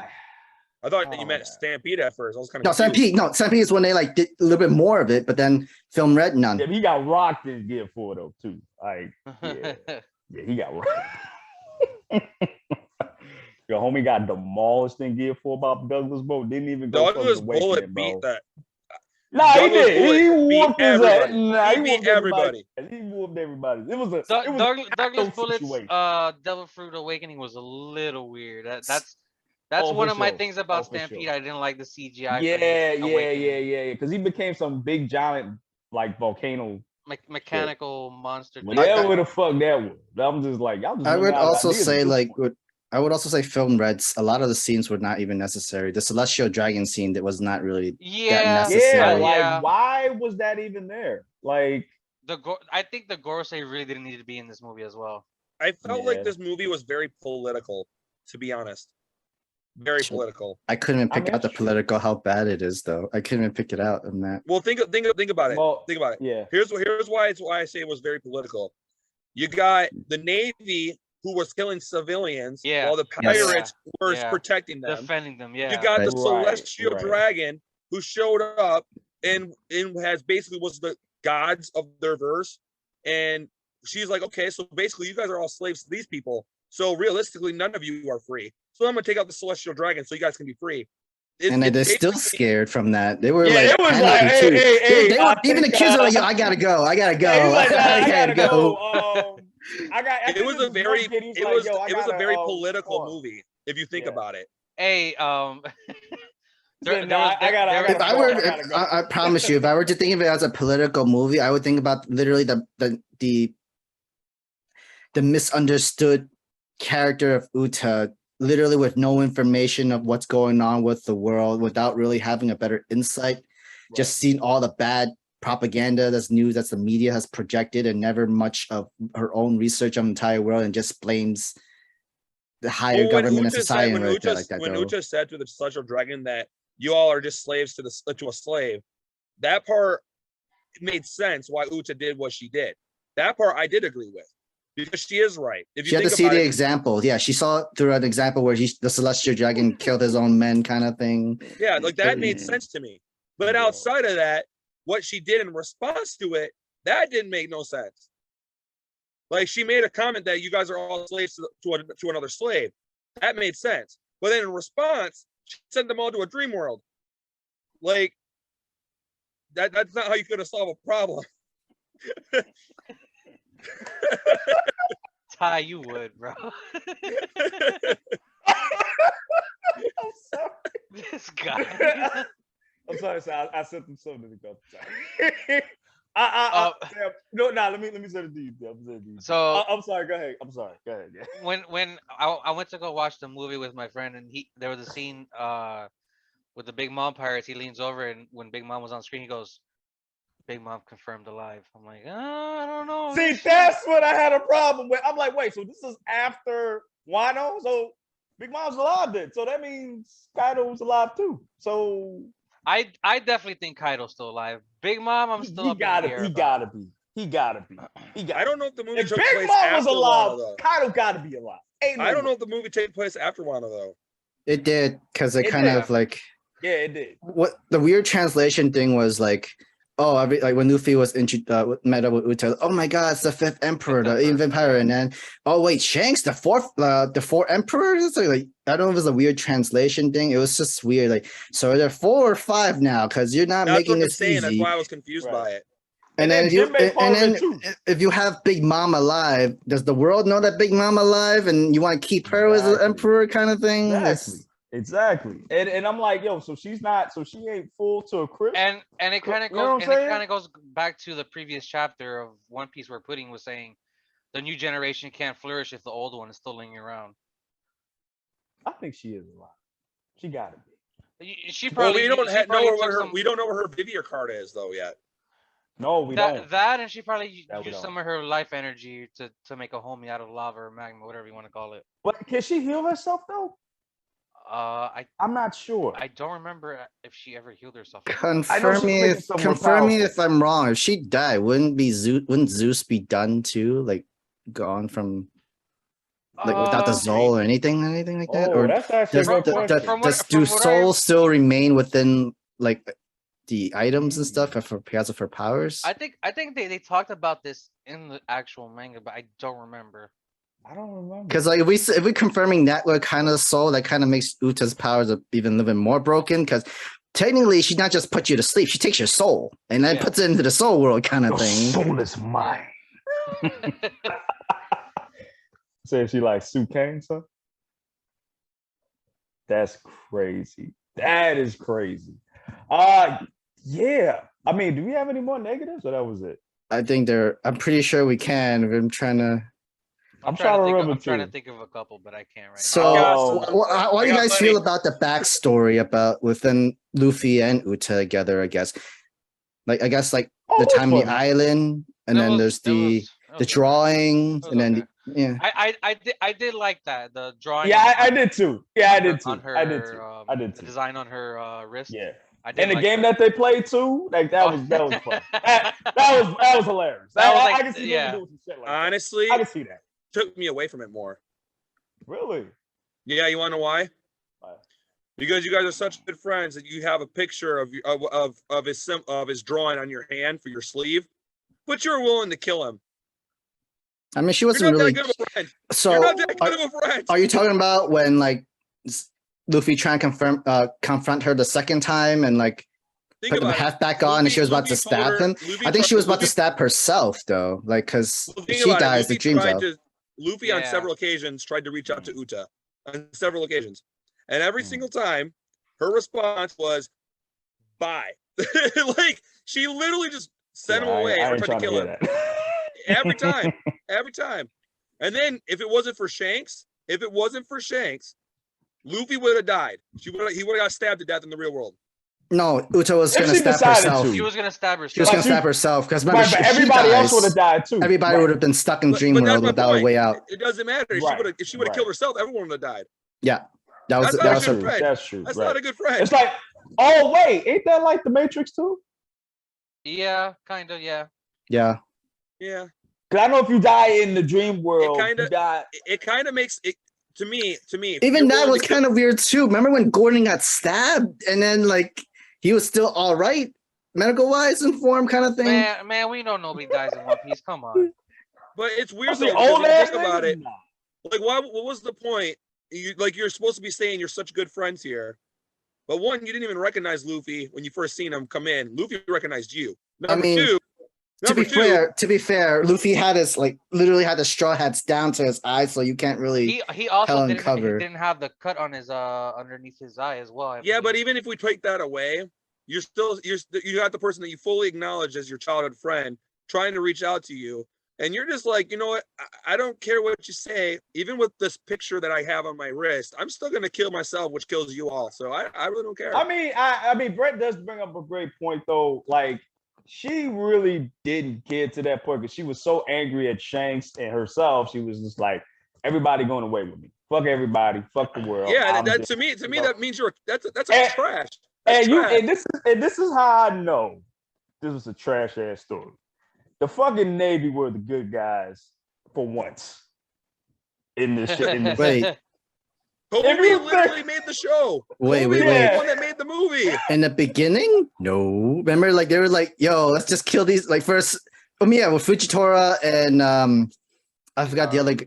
I thought you meant Stampede at first. I was kind of Stampede. No, Stampede is when they like did a little bit more of it, but then Film Red, none. Yeah, he got rocked in Gear 4 though too. Like, yeah, he got rocked. Your homie got demolished in Gear 4 by Douglas Boat. Didn't even go. Douglas Bullet beat that. Nah, he did. He whooped his ass. Nah, he beat everybody. He whooped everybody. It was Douglas Bullet's Devil Fruit Awakening was a little weird. That's one of my things about Stampede. Sure. I didn't like the CGI. Yeah. Because he became some big giant like volcano, mechanical monster. Whatever the fuck that was. I'm just like, y'all. I would also say Film Reds. A lot of the scenes were not even necessary. The Celestial Dragon scene that was not really that necessary. Like why was that even there? Like I think the Gorosei really didn't need to be in this movie as well. I felt like this movie was very political, to be honest. Very political. I couldn't even pick out the political how bad it is, though. I couldn't even pick it out in that. Well, think about it. Well, think about it. Yeah. Here's why I say it was very political. You got the Navy who was killing civilians while the pirates were protecting them, defending them. Yeah. You got the Celestial Dragon who showed up and has basically was the gods of their verse, and she's like, okay, so basically you guys are all slaves to these people. So realistically, none of you are free. So I'm gonna take out the Celestial Dragon so you guys can be free. And they're still scared from that. They were like, even the kids are like, yo, I gotta go. I gotta go. I gotta go. It was a very political movie if you think about it. Hey, I promise you, if I were to think of it as a political movie, I would think about literally the misunderstood character of Uta, literally with no information of what's going on with the world, without really having a better insight, just seeing all the bad propaganda that's news that's the media has projected, and never much of her own research on the entire world, and just blames the higher government and society. When Uta said to the Celestial Dragon that you all are just slaves to a slave, that part made sense why Uta did what she did. That part I did agree with. Because she is right. If you she had to see the example. Yeah, she saw it through an example where the Celestial Dragon killed his own men kind of thing. Yeah, like that made sense to me. But outside of that, what she did in response to it, that didn't make no sense. Like she made a comment that you guys are all slaves to another slave. That made sense. But then in response, she sent them all to a dream world. Like that's not how you're gonna solve a problem. Ty, you would, bro. I'm sorry. This guy. I'm sorry, sir. I sent them something to go. No, let me send it to you. So I'm sorry. Go ahead. I'm sorry. Go ahead. Yeah. When I went to go watch the movie with my friend, and there was a scene with the Big Mom pirates. He leans over, and when Big Mom was on screen, he goes, "Big Mom confirmed alive." I'm like, I don't know. See, that's what I had a problem with. I'm like, wait, so this is after Wano? So Big Mom's alive then. So that means Kaido's alive too. So I definitely think Kaido's still alive. Big Mom, I'm still he up in gotta the air he about. gotta be. He gotta be. I don't know if the movie If took Big place Mom was after alive, Wano, though. Kaido gotta be alive. I don't know if the movie takes place after Wano though. It did, because it It kind did. of like Yeah, it did. what the weird translation thing was like. Oh, like when Luffy was met up with Uta, oh my God, it's the fifth emperor, the even empire, and then oh wait, Shanks, the fourth emperor. It's like I don't know if it's a weird translation thing. It was just weird. Like so, there are 4 or 5 now because you're not That's making what I'm this saying. easy. That's why I was confused by it. And then if you have Big Mom alive, does the world know that Big Mom alive, and you want to keep her as an emperor kind of thing? Exactly. And I'm like, yo, so she ain't full to a crisp. And it kind of goes, and it kind of goes back to the previous chapter of One Piece where Pudding was saying the new generation can't flourish if the old one is still lingering around. I think she is alive. She gotta be. She probably. Well, we don't know where her Vivier card is though yet. No, we don't. That and she probably used some of her life energy to make a homie out of lava or magma, whatever you want to call it. But can she heal herself though? I'm not sure. I don't remember if she ever healed herself. Confirm me if I'm wrong. If she died, wouldn't Zeus be done too? Like gone from like without the soul or anything like that? Or that's actually a good question. Do souls still remain within like the items and stuff because of her powers? I think they talked about this in the actual manga, but I don't remember. I don't remember. Because like if we confirming that what kind of soul, that kind of makes Uta's powers even a little bit more broken. Because technically, she's not just put you to sleep; she takes your soul and then puts it into the soul world kind of thing. Soul is mine. Say she like Sue Kang, son. That's crazy. That is crazy. Yeah. I mean, do we have any more negatives, or that was it? I think I'm pretty sure we can. I'm trying to. I'm trying to think of a couple, but I can't right now. So, what do you guys feel about the backstory about within Luffy and Uta together? I guess the time in the island, and then there's the drawing, and then I did like that, the drawing. Yeah, I did too. Yeah, I did too. I did too. The design on her wrist. Yeah. And the game that they played too, like that was fun. that was hilarious. I can see them doing some shit like that. Honestly, I can see that. Took me away from it more. Really? Yeah, you want to know why? Why? Because you guys are such good friends that you have a picture of his drawing on your hand for your sleeve, but you're willing to kill him. I mean, she wasn't really. That good of a friend. So you're not that good of a friend. Are you talking about when like Luffy trying to confront her the second time and like put the hat back on, and she was about to stab him? I think she was about to stab herself though, like because she dies, the dream's out. Luffy on several occasions tried to reach out to Uta on several occasions, and every single time her response was bye. Like she literally just sent him away or tried to kill him. every time. And then if it wasn't for Shanks, Luffy would have died. He would have got stabbed to death in the real world. No, Uta was going to stab herself. She was going to stab herself. She was going to stab herself because everybody else would have died too. Everybody would have been stuck in dream world without a way out. It doesn't matter. If she would have killed herself, everyone would have died. Yeah, that's true. That's true. That's not a good friend. It's like, oh wait, ain't that like the Matrix too? Yeah, kind of. Yeah. Yeah. Yeah. Because I know if you die in the dream world, it kind of makes it to me. Even that was kind of weird too. Remember when Gordon got stabbed and then like he was still all right, medical wise in form, kind of thing. Man, we know nobody dies in One Piece. Come on. But it's weird Say though, because old when you ass think about niggas? it, Nah. like, what was the point? You're supposed to be saying you're such good friends here. But one, you didn't even recognize Luffy when you first seen him come in. Luffy recognized you. Number two, to be fair, Luffy had his literally had the straw hats down to his eyes, so you can't really he also tell and didn't cover. he didn't have the cut on his underneath his eye as well. Yeah, but even if we take that away, you got the person that you fully acknowledge as your childhood friend trying to reach out to you. And you're just like, you know what? I don't care what you say. Even with this picture that I have on my wrist, I'm still going to kill myself, which kills you all. So I really don't care. I mean, Brett does bring up a great point, though. Like, she really didn't get to that point because she was so angry at Shanks and herself. She was just like, everybody going away with me. Fuck everybody. Fuck the world. Yeah, to me, that means that's trash. That's trash. And this is how I know this was a trash ass story. The fucking Navy were the good guys for once in this shit. Wait. Kobe literally made the show. Wait. The one that made the movie. In the beginning? No. Remember, they were like, yo, let's just kill these. First, with Fujitora and I forgot the other.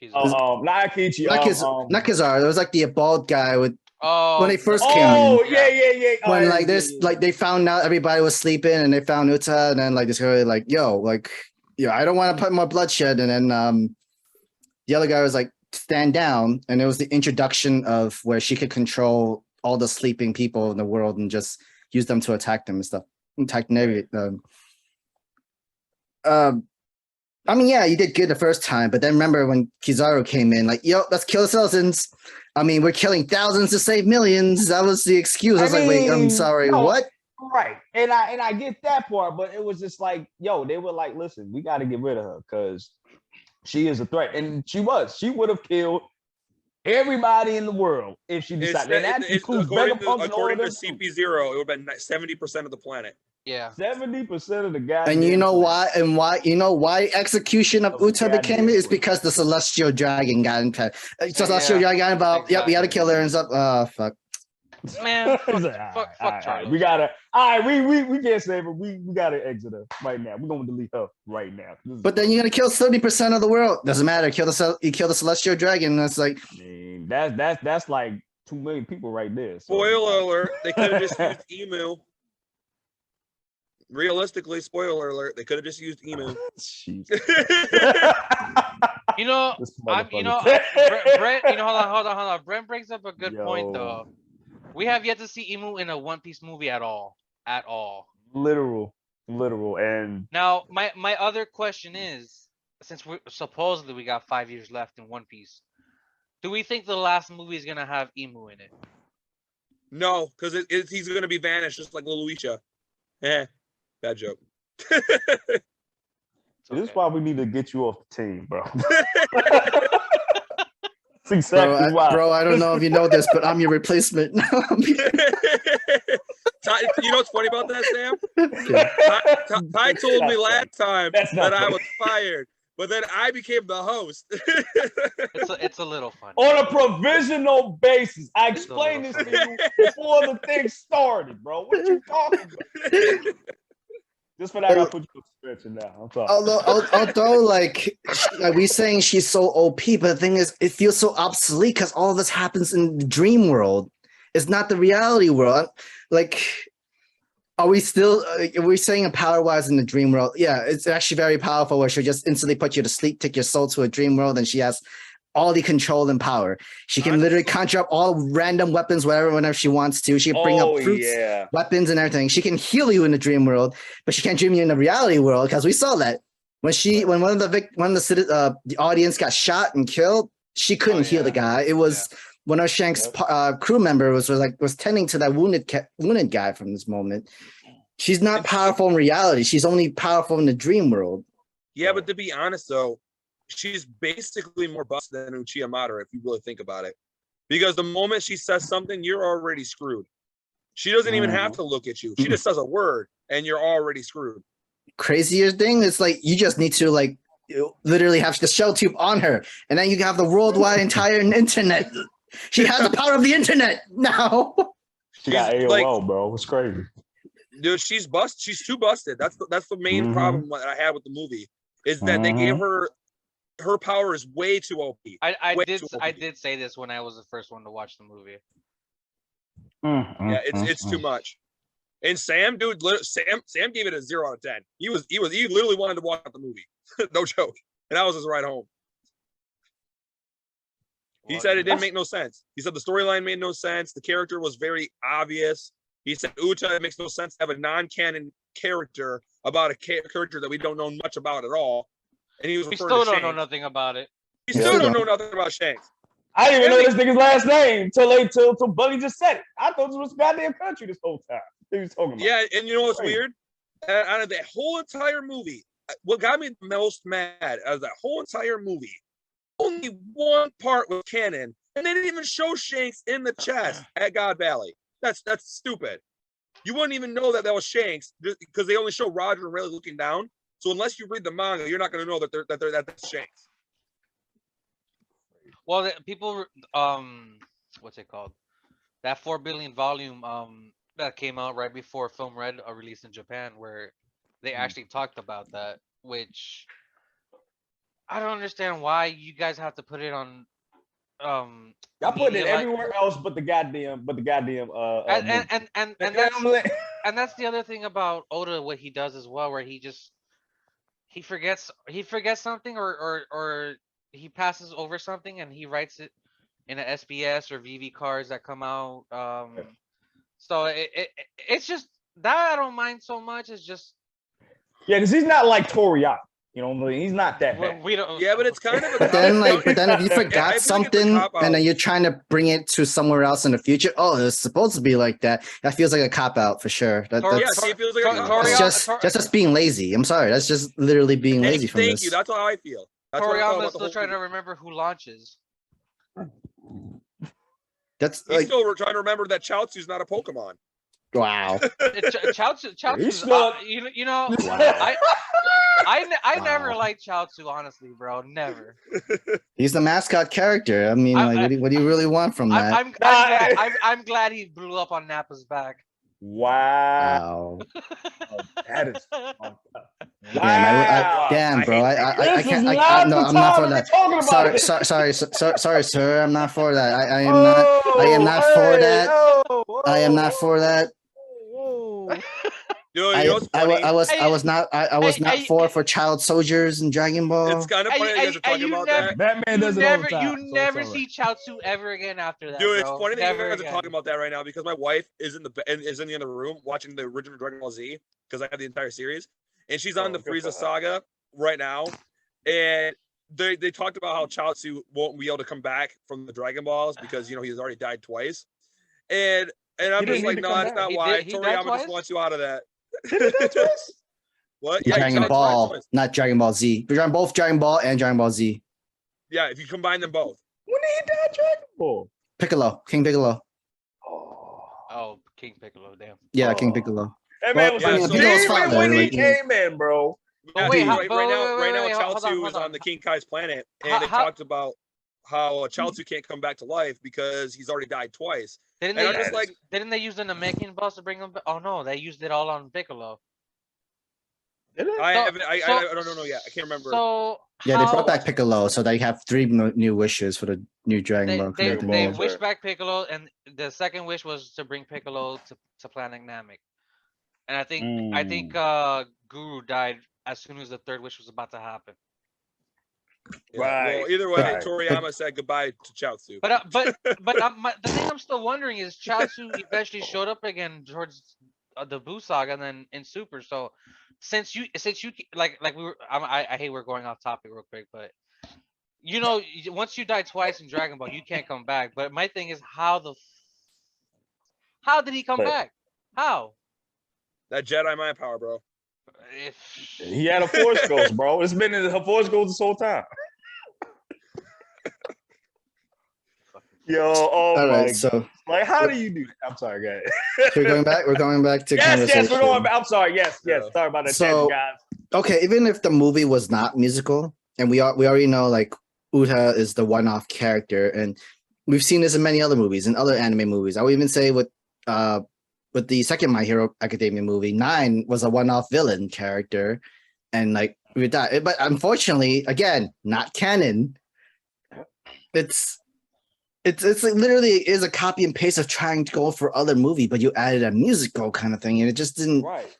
Not Akichi. Not Kizaru. There was the bald guy with. When they first came in. Oh, yeah. When they found out everybody was sleeping and they found Uta and then this girl I don't want to put more bloodshed, and then the other guy was like, stand down, and it was the introduction of where she could control all the sleeping people in the world and just use them to attack them and stuff. Attack Navy. I mean, yeah, you did good the first time, but then remember when Kizaru came in, let's kill the citizens. I mean, we're killing thousands to save millions. That was the excuse. I was like, wait, I'm sorry, what? Right. And I get that part, but it was just like, they were like, listen, we got to get rid of her because she is a threat. And she would have killed everybody in the world if she decided. And that includes according to CP0, it would have been 70% of the planet. Yeah, 70% of the guys. And you know why? And why execution of Uta became it is because the Celestial Dragon got into. Celestial Dragon got involved. Yep, we got to kill her and stuff. Oh fuck. Man, fuck Charlie. We gotta. All right, we can't save her. We gotta exit her right now. We're gonna delete her right now. But then you're gonna kill 30% of the world. Doesn't matter. You kill the Celestial Dragon. That's like. I mean, that's like 2 million people right there. So. Spoiler alert! They could have just used Emu. Realistically, spoiler alert, they could have just used Emu. Brent, hold on. Brent brings up a good point though. We have yet to see Emu in a One Piece movie at all. Literal. And now my other question is, since we supposedly got 5 years left in One Piece, do we think the last movie is gonna have Emu in it? No, because he's gonna be vanished just like Luisha. Bad joke. This is why we need to get you off the team, bro. That's exactly why. Bro, I don't know if you know this, but I'm your replacement. You know what's funny about that, Sam? Ty told me last time that I was fired, but then I became the host. It's a little funny. On a provisional basis. I explained this to you before the thing started, bro. What you talking about? Just for that, I gotta put you on suspension now. I'm sorry. Although we saying she's so OP, but the thing is, it feels so obsolete because all of this happens in the dream world. It's not the reality world. Are we saying power-wise in the dream world? Yeah, it's actually very powerful where she'll just instantly put you to sleep, take your soul to a dream world, and she has all the control and power. She can literally conjure up all random weapons, whenever she wants to. She can bring up fruits, weapons, and everything. She can heal you in the dream world, but she can't dream you in the reality world because we saw that when one of the audience got shot and killed, she couldn't heal the guy. It was one of Shank's crew members was tending to that wounded guy from this moment. She's not powerful in reality. She's only powerful in the dream world. Yeah, but to be honest, though, she's basically more bust than Uchiha Madara if you really think about it. Because the moment she says something, you're already screwed. She doesn't even have to look at you. She just says a word, and you're already screwed. Crazier thing is you just need to literally have the shell tube on her, and then you have the worldwide entire internet. She has the power of the internet now. She got AOL, bro. It's crazy. Dude, she's too busted. That's the main problem that I had with the movie. is that they gave her power is way too OP. I Way did too OP. I did say this when I was the first one to watch the movie. Yeah, it's too much. And Sam, dude, Sam gave it a 0 out of 10. He literally wanted to watch the movie. No joke. And that was his ride home. He said it didn't make no sense. He said the storyline made no sense. The character was very obvious. He said, Uta, it makes no sense to have a non-canon character about a character that we don't know much about at all. And he was We referring still to don't know Shanks. nothing about it. We still don't know nothing about Shanks. I didn't even know this nigga's last name till Buddy just said it. I thought this was goddamn country this whole time. He was talking about. Yeah, and you know what's Crazy. weird? Out of that whole entire movie, what got me the most mad out of that whole entire movie, only one part was canon, and they didn't even show Shanks in the chest at God Valley. That's stupid. You wouldn't even know that was Shanks because they only show Roger and Rayleigh looking down. So unless you read the manga, you're not going to know that that's Shanks. Well, people, what's it called? That 4 billion volume, that came out right before Film Red released in Japan, where they actually talked about that. Which I don't understand why you guys have to put it on. Y'all put it everywhere else, but the goddamn. And that's the other thing about Oda, what he does as well, where he forgets something or he passes over something and he writes it in an SBS or VV cards that come out. So it's just that I don't mind so much. It's just because he's not like Toriyama. You know, he's not that bad. we don't. Yeah, but it's kind of. But then if you forgot something and then you're trying to bring it to somewhere else in the future, it's supposed to be like that. That feels like a cop out for sure. It feels like a cop out. That's just being lazy. I'm sorry, that's just literally being lazy from this. Thank you. That's how I feel. Toriama's still trying to remember who launches. That's he's still trying to remember that Chaozu's not a Pokemon. Wow. Chaozu's, you know, wow. I never liked Chaozu, honestly, bro. Never. He's the mascot character. I mean, what do you really want from that? I'm glad he blew up on Nappa's back. Wow. That is damn, bro. I can't. I'm not for that. Sorry, sir. I'm not for that. I am not for that. I am not for that. Dude, I was not for child soldiers in Dragon Ball. It's kind of funny that you guys are talking about that. Batman does it all the time. You never see Chaozu ever again after that. Dude, bro. it's funny that you guys are talking about that right now because my wife is in the other room watching the original Dragon Ball Z because I have the entire series, and she's on the Frieza saga right now, and they talked about how Chaozu won't be able to come back from the Dragon Balls because he's already died twice, and I'm just like, no, that's not why. Toriyama just wants you out of that. What? Yeah, Dragon Ball, not Dragon Ball Z. Both Dragon Ball and Dragon Ball Z. Yeah, if you combine them both. When did he die, Dragon Ball? Piccolo, King Piccolo. Oh, King Piccolo, damn. Yeah, King Piccolo. That man was when he came in, bro. Yeah, right now, Chaozu is on the King Kai's planet, and they talked about how Chaozu can't come back to life because he's already died twice. Didn't they use the Namekian boss to bring him back? Oh no, they used it all on Piccolo. Did it? I don't know yet. I can't remember. So yeah, they brought back Piccolo, so they have 3 new wishes for the new Dragon Ball. They wished back Piccolo, and the second wish was to bring Piccolo to Planet Namek. And I think Guru died as soon as the third wish was about to happen. Yeah. Right. Well, either way, Toriyama said goodbye to Chaozu. But the thing I'm still wondering is Chaozu eventually showed up again towards the Buu saga and then in Super. So since you like we were, I hate we're going off topic real quick, but once you die twice in Dragon Ball, you can't come back. But my thing is how did he come back? How? That Jedi mind power, bro. He had a Force Ghost, bro. It's been in a Force Ghost this whole time. Yo, all right, so like, how do you do that? I'm sorry, guys. We're going back to conversation. Yes, we're going back. I'm sorry. Yes. Sorry about that, so, guys. Okay, even if the movie was not musical, and we already know like Uta is the one-off character, and we've seen this in many other movies, in other anime movies. I would even say with the second My Hero Academia movie, 9 was a one-off villain character, and like with that. But unfortunately, again, not canon. It's like literally is a copy and paste of trying to go for other movie, but you added a musical kind of thing, and it just didn't. Right.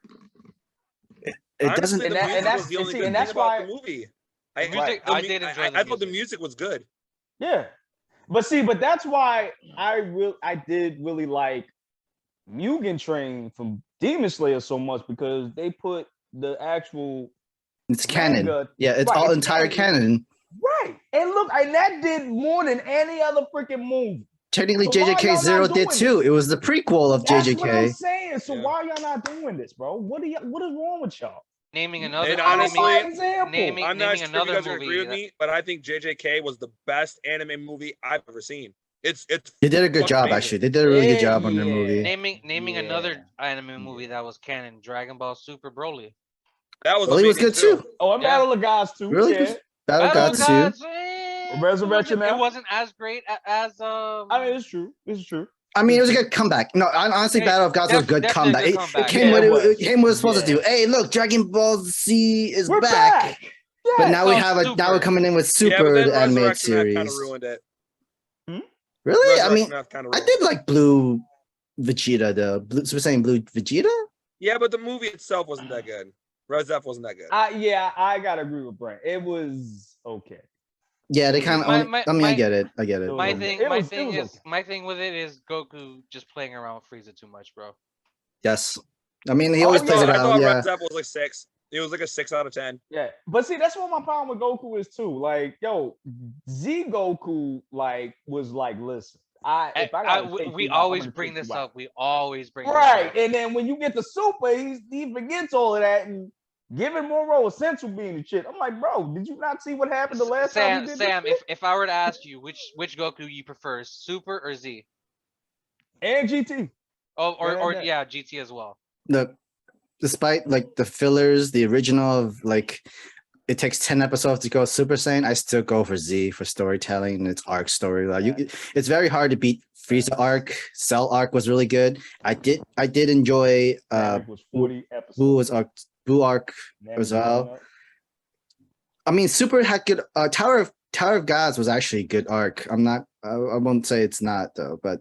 It Honestly, doesn't. the music that's- was the only see, good and thing that's about why- the movie. The music, I did enjoy the I thought the music. music was good. Yeah. But that's why I did really like Mugen Train from Demon Slayer so much, because they put the actual It's canon. manga- Yeah, it's right, all it's entire canon. canon. Right. And look, and that did more than any other freaking movie. Technically, So why JJK y'all Zero not did doing too. this? It was the prequel of That's what I'm JJK. saying. So Yeah. why y'all not doing this, bro? What is wrong with y'all? Naming another, And Follow honestly, my example. naming- I'm not sure if you another guys would agree with movie me, but I think JJK was the best anime movie I've ever seen. It's They did a good fucking job, amazing. actually. They did a really good job on their Yeah. movie. naming another Yeah. anime movie that was canon, Dragon Ball Super Broly. That was Broly was amazing good too. Oh, and Yeah. Battle of Gods too. Really Yeah. good. Battle Battle of Gods too. Gods, Resurrection it now? wasn't as great as I mean, it's true. It's true. I mean, it was a good comeback. No, honestly, Hey, Battle of Gods was a good definitely a comeback. good It comeback. came Yeah, what it it was. came what it was supposed to do. Yeah. Hey, look, Dragon Ball Z is We're back. back. But Yeah. now we So have now we're Super. coming in with Yeah, but Super then the animated Resurrection kind of series. ruined it. Really? I mean, Resurrection kind of I ruined did it. like Blue Vegeta. So we're saying Blue Vegeta. Yeah, but the movie itself wasn't that good. Res F wasn't that good. I gotta agree with Brent. It was okay. Yeah, they kind of. I get it. I get it. It My was- thing, it my was- thing it was is, okay. my thing with it is Goku just playing around with Frieza too much, bro. Yes. I mean, he always Oh, plays yeah. I around. thought Yeah. Res F was like 6. It was like a 6 out of 10. Yeah, but see, that's what my problem with Goku is too. Like, yo, Z Goku, like, was like, listen, if I gotta take We you out, I'm always gonna bring take this you out. up. We always bring Right, this and then when you get to Super, he forgets all of that and giving Moro essential being and shit. I'm like, bro, did you not see what happened the up. last time he did Sam, this? if I were to ask you which Goku you prefer, Super or Z? And GT. Oh, or that. yeah, GT as well. Despite like the fillers, the original of like it takes 10 episodes to go Super Saiyan, I still go for Z for storytelling and its arc story. Like it's very hard to beat Frieza arc. Cell arc was really good. I did enjoy Namek was 40 episodes. Boo arc Namek as well. growing up. I mean, Super had good Tower of Gods was actually a good arc. I won't say it's not though, but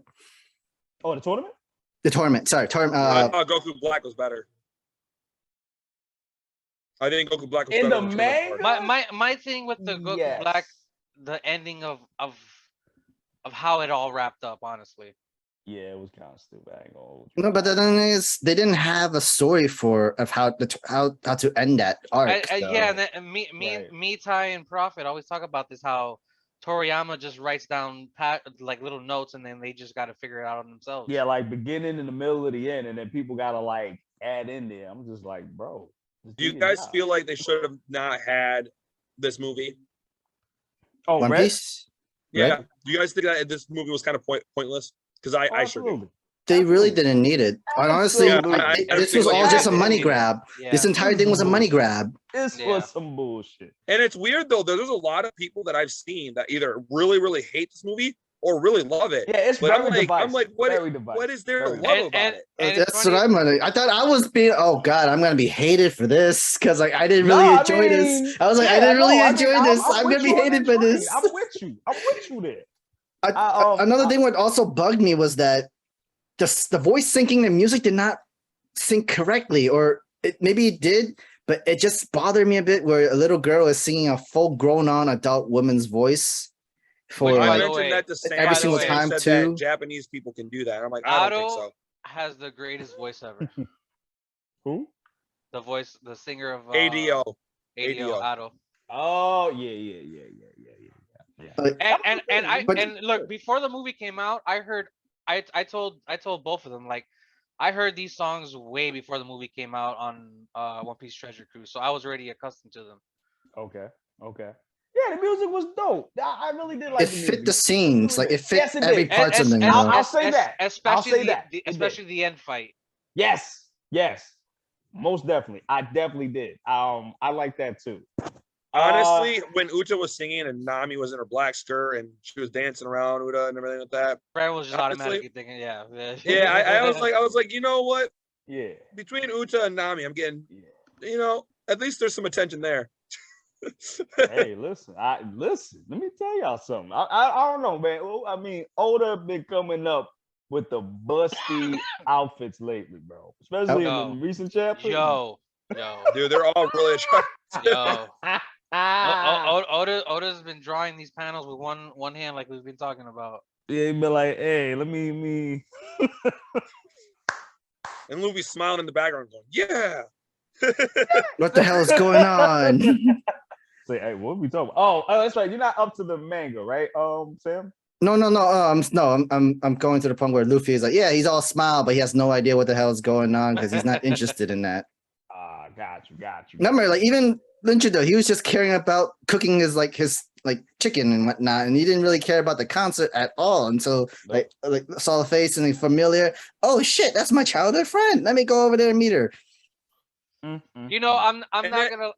Oh, the tournament? the tournament. Sorry, I thought Goku Black was better. I think Goku Black was In better the than manga? Tournament. My thing with the Goku Yes. Black, the ending of how it all wrapped up, honestly. Yeah, it was kind of stupid. I ain't gonna hold you. no, but the thing is, they didn't have a story of how to end that arc. so- Yeah, and then me, Right. Ty, and Prophet always talk about this, how Toriyama just writes down like little notes, and then they just got to figure it out on themselves. Yeah, like beginning in the middle of the end, and then people gotta like add in there. I'm just like, bro. just Do you your guys job. feel like they should have not had this movie? Oh, One Red? Piece. Yeah. Right. Do you guys think that this movie was kind of pointless? Because I sure do. Absolutely. They really Absolutely. didn't need it. And honestly, Absolutely. Yeah, this was all just a money grab. Yeah. This entire thing was a money grab. This Yeah. was some bullshit. And it's weird though. There's a lot of people that I've seen that either really, really hate this movie or really love it. Yeah, it's But very I'm like, divisive. Very what divisive. is there to Very love And- about it? and it's That's funny- what I'm gonna. I thought I was being. Oh God, I'm gonna be hated for this because like I didn't No, really I enjoy mean, this. I was like, I yeah, didn't really no, I enjoy mean, this. I'm I'm with gonna be you on hated that for train. this. I'm with you. I'm with you there. Another thing what also bugged me was that the voice syncing the music did not sync correctly, or maybe it did, but it just bothered me a bit where a little girl is singing a full grown-on adult woman's voice for Which, I by the mentioned way, that the same every single Sam time, said too. that Japanese people can do that. I'm like, I don't think Otto so. has the greatest voice ever. Who? The singer of ADO. ADO Otto. Oh, yeah. And look, before the movie came out, I told both of them, like, I heard these songs way before the movie came out on One Piece Treasure Cruise, so I was already accustomed to them. Okay. Yeah, the music was dope. I really did like it the music. fit the scenes, like it fit Yes, it every did. parts of the. I'll say that. Especially It did. especially the end fight. Yes. Most definitely. I definitely did. I like that too. Honestly, when Uta was singing and Nami was in her black skirt and she was dancing around Uta and everything like that. Brad was just Honestly, automatically thinking, yeah. Yeah, I was like, you know what? Yeah. Between Uta and Nami, I'm getting, you know, at least there's some attention there. Hey, listen. Let me tell y'all something. I don't know, man. I mean, Oda been coming up with the busty outfits lately, bro. Especially in the Yo, recent chapter. yo. Dude, they're all really attractive. Yo, Oda's been drawing these panels with one hand, like we've been talking about. Yeah, he be like, hey, let me. And Luffy's smiling in the background, going, "Yeah." What the hell is going on? Say, hey, what are we talking about? Oh, that's right. You're not up to the manga, right? Sam. No. I'm going to the point where Luffy is like, yeah, he's all smile, but he has no idea what the hell is going on because he's not interested in that. Got you. Remember, like even Lynch though, he was just caring about cooking his chicken and whatnot, and he didn't really care about the concert at all until like saw the face and the familiar. Oh shit, that's my childhood friend. Let me go over there and meet her. You know, I'm And not that- gonna.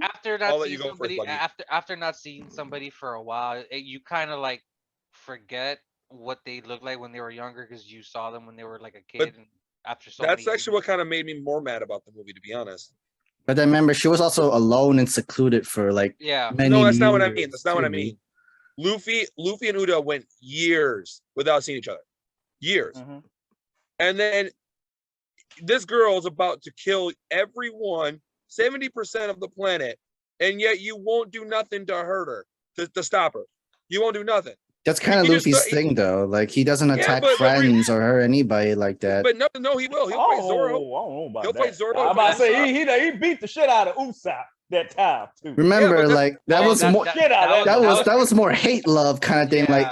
After I'll not let you seeing go first, somebody, Buggy. after not seeing somebody for a while, you kind of like forget what they looked like when they were younger because you saw them when they were like a kid. But And after so That's many actually what kind of made me more mad about the movie, to be honest. But then remember, she was also alone and secluded for like Yeah. many No, that's not what I years, mean. That's not what I too. mean. Luffy and Uda went years without seeing each other. Years. Mhm. And then this girl is about to kill everyone, 70% of the planet, and yet you won't do nothing to hurt her, to stop her. You won't do nothing. That's kind of He just Luffy's got- thing, though. Like he doesn't Yeah, attack but friends or hurt anybody like that. But no, he will. He'll fight Zoro. I don't know about He'll that. fight Zoro, I'm about to fight say he beat the shit out of Usopp that time too. Remember, but that's- like that Well, was more. Shit out of That was more hate love kind of thing. Like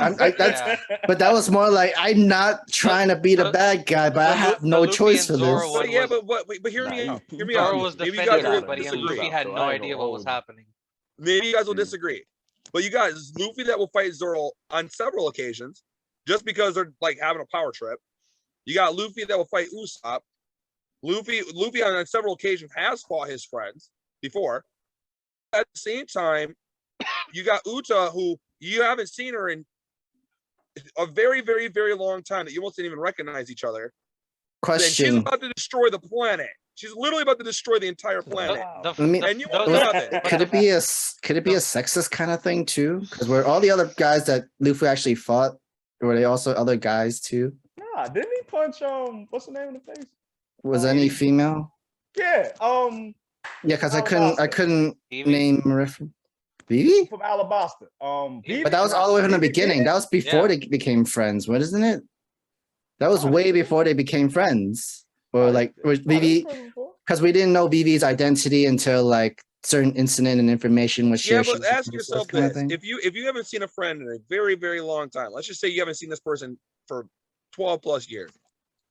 but that was more like I'm not trying to be the bad guy, but I have no Luffy choice and for Zoro this. one But yeah, was- but hear me Nah, out. Hear me Zoro out. was Maybe you defending guys will everybody, and disagree. Luffy had So no I ain't idea gonna what was hold you. happening. Maybe you guys will disagree. But you guys, Luffy that will fight Zoro on several occasions, just because they're like having a power trip. You got Luffy that will fight Usopp. Luffy on several occasions has fought his friends before. At the same time, you got Uta, who you haven't seen her in a very, very, very long time, that you almost didn't even recognize each other. And she's Question: about to destroy the planet. She's literally about to destroy the entire planet. Let me- And you won't do nothing. Could it be a sexist kind of thing too? Because were all the other guys that Luffy actually fought, were they also other guys too? Nah, didn't he punch what's the name of the face? Was any female? Yeah, Yeah, because I Alabasta. couldn't Evie? name a reference. Vivi? from Alabasta. But that was all the way from the Vivi beginning. did? That was before Yeah. they became friends, what isn't it? That was Oh, way yeah. before they became friends. Or Oh, like was Oh, they Vivi, were friends before. because we didn't know Vivi's identity until like certain incident and information was Yeah, shared. but She was ask supposed to yourself kind of this: thing. if you haven't seen a friend in a very, very long time, let's just say you haven't seen this person for 12 plus years,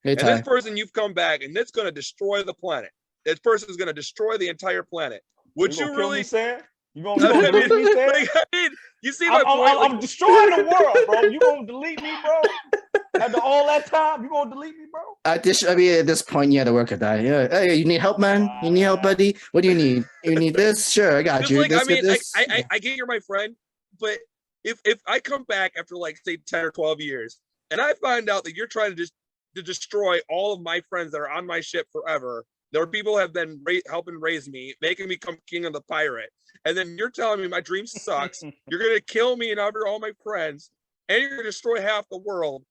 Hey, and Ty. this person you've come back, and it's going to destroy the planet. This person is going to destroy the entire planet. Would You you gonna kill really? me, Sam? You gonna I delete me, mean, Sam? like, I mean, you see my point? I'm Like, destroying the world, bro. You gonna delete me, bro? After all that time, you gonna delete me, bro? At this point, you had to work or die. Yeah. Hey, you need help, man? You need help, buddy? What do you need? You need this? Sure, I got just you. like, This, I mean, this. I get you're my friend, but if I come back after like say 10 or 12 years, and I find out that you're trying to destroy all of my friends that are on my ship forever, there are people who have been helping raise me, making me become king of the pirate, and then you're telling me my dream sucks. You're gonna kill me and all my friends, and you're gonna destroy half the world.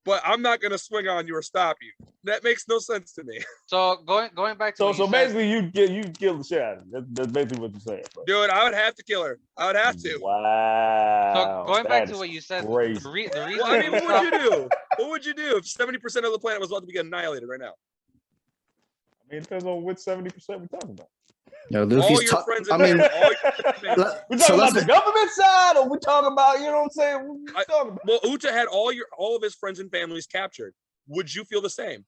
But I'm not gonna swing on you or stop you. That makes no sense to me. So going back to So what you said, basically, you kill the shit out of him. That's basically what you're saying, bro. Dude, I would have to kill her. I would have to. Wow. so going back that to is what you said, crazy. the reason Well, I mean, what Usopp- would you do? What would you do if 70% of the planet was about to be annihilated right now? I mean, it depends on which 70% we're talking about. Yo, All Luffy's your talk. friends I and mean, all your friends. we so talking let's about the government side, or we talking about, you know what I'm saying? What we talking about? Well, Uta had all of his friends and families captured. Would you feel the same?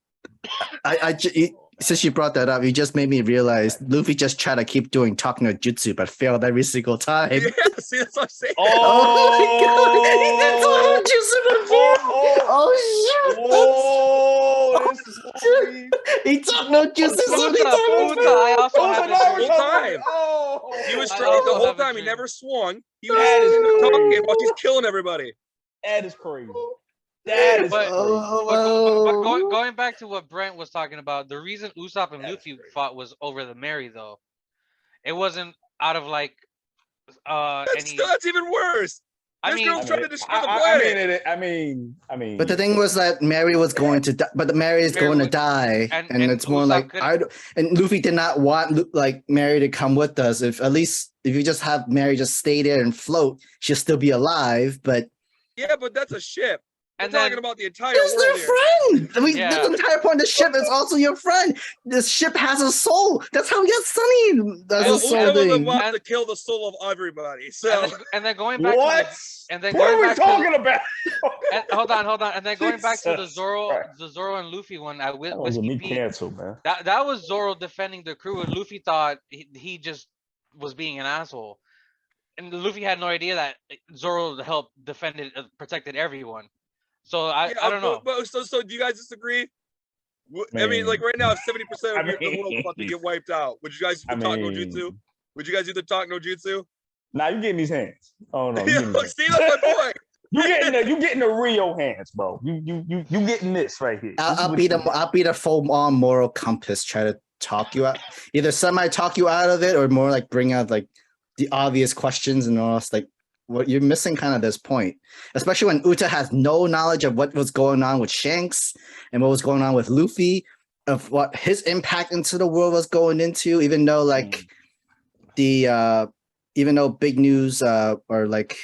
since you brought that up, you just made me realize Luffy just tried to keep doing talk no jutsu, but failed every single time. Yeah, see, that's what I'm saying. Oh, Oh, this is crazy. he talked no jutsu so many Uta, times. I also Those have are this not whole dream. time. Oh, He was I trying also the whole have a time. He dream. never swung. He was That is just crazy. talking while she's killing everybody. that is crazy. That is But- crazy. But going back to what Brent was talking about, the reason Usopp and Luffy fought was over the Mary, though. It wasn't out of like That's even worse. This girl's trying to destroy the planet. I mean. But the thing was that Mary was going to die, but Mary is going to die, and it's more like and Luffy did not want like Mary to come with us. If you just have Mary just stay there and float, she'll still be alive. But yeah, but that's a ship. And talking about the entire world. Their friend. I mean, that's the entire point. The ship is also your friend. This ship has a soul. That's how we got Sunny. That's a soul thing. Want to kill the soul of everybody. So and then going back. What? And then what are we talking about? Hold on. And then going back to the Zoro and Luffy one. That was me canceled, man. That was Zoro defending the crew, and Luffy thought he just was being an asshole, and Luffy had no idea that Zoro helped protected everyone. So I don't know. But so do you guys disagree? Man. I mean, like right now, 70% of the world about to get wiped out. Would you guys talk no jutsu? Would you guys do the talk no jutsu? Nah, you getting these hands. Oh no. See, that's my point. You getting the Rio hands, bro. You getting this right here. I'll be the full on moral compass. Try to talk you out. Either semi talk you out of it, or more like bring out like the obvious questions and all else. Like what you're missing, kind of this point, especially when Uta has no knowledge of what was going on with Shanks and what was going on with Luffy, of what his impact into the world was going into. Even though like even though big news or like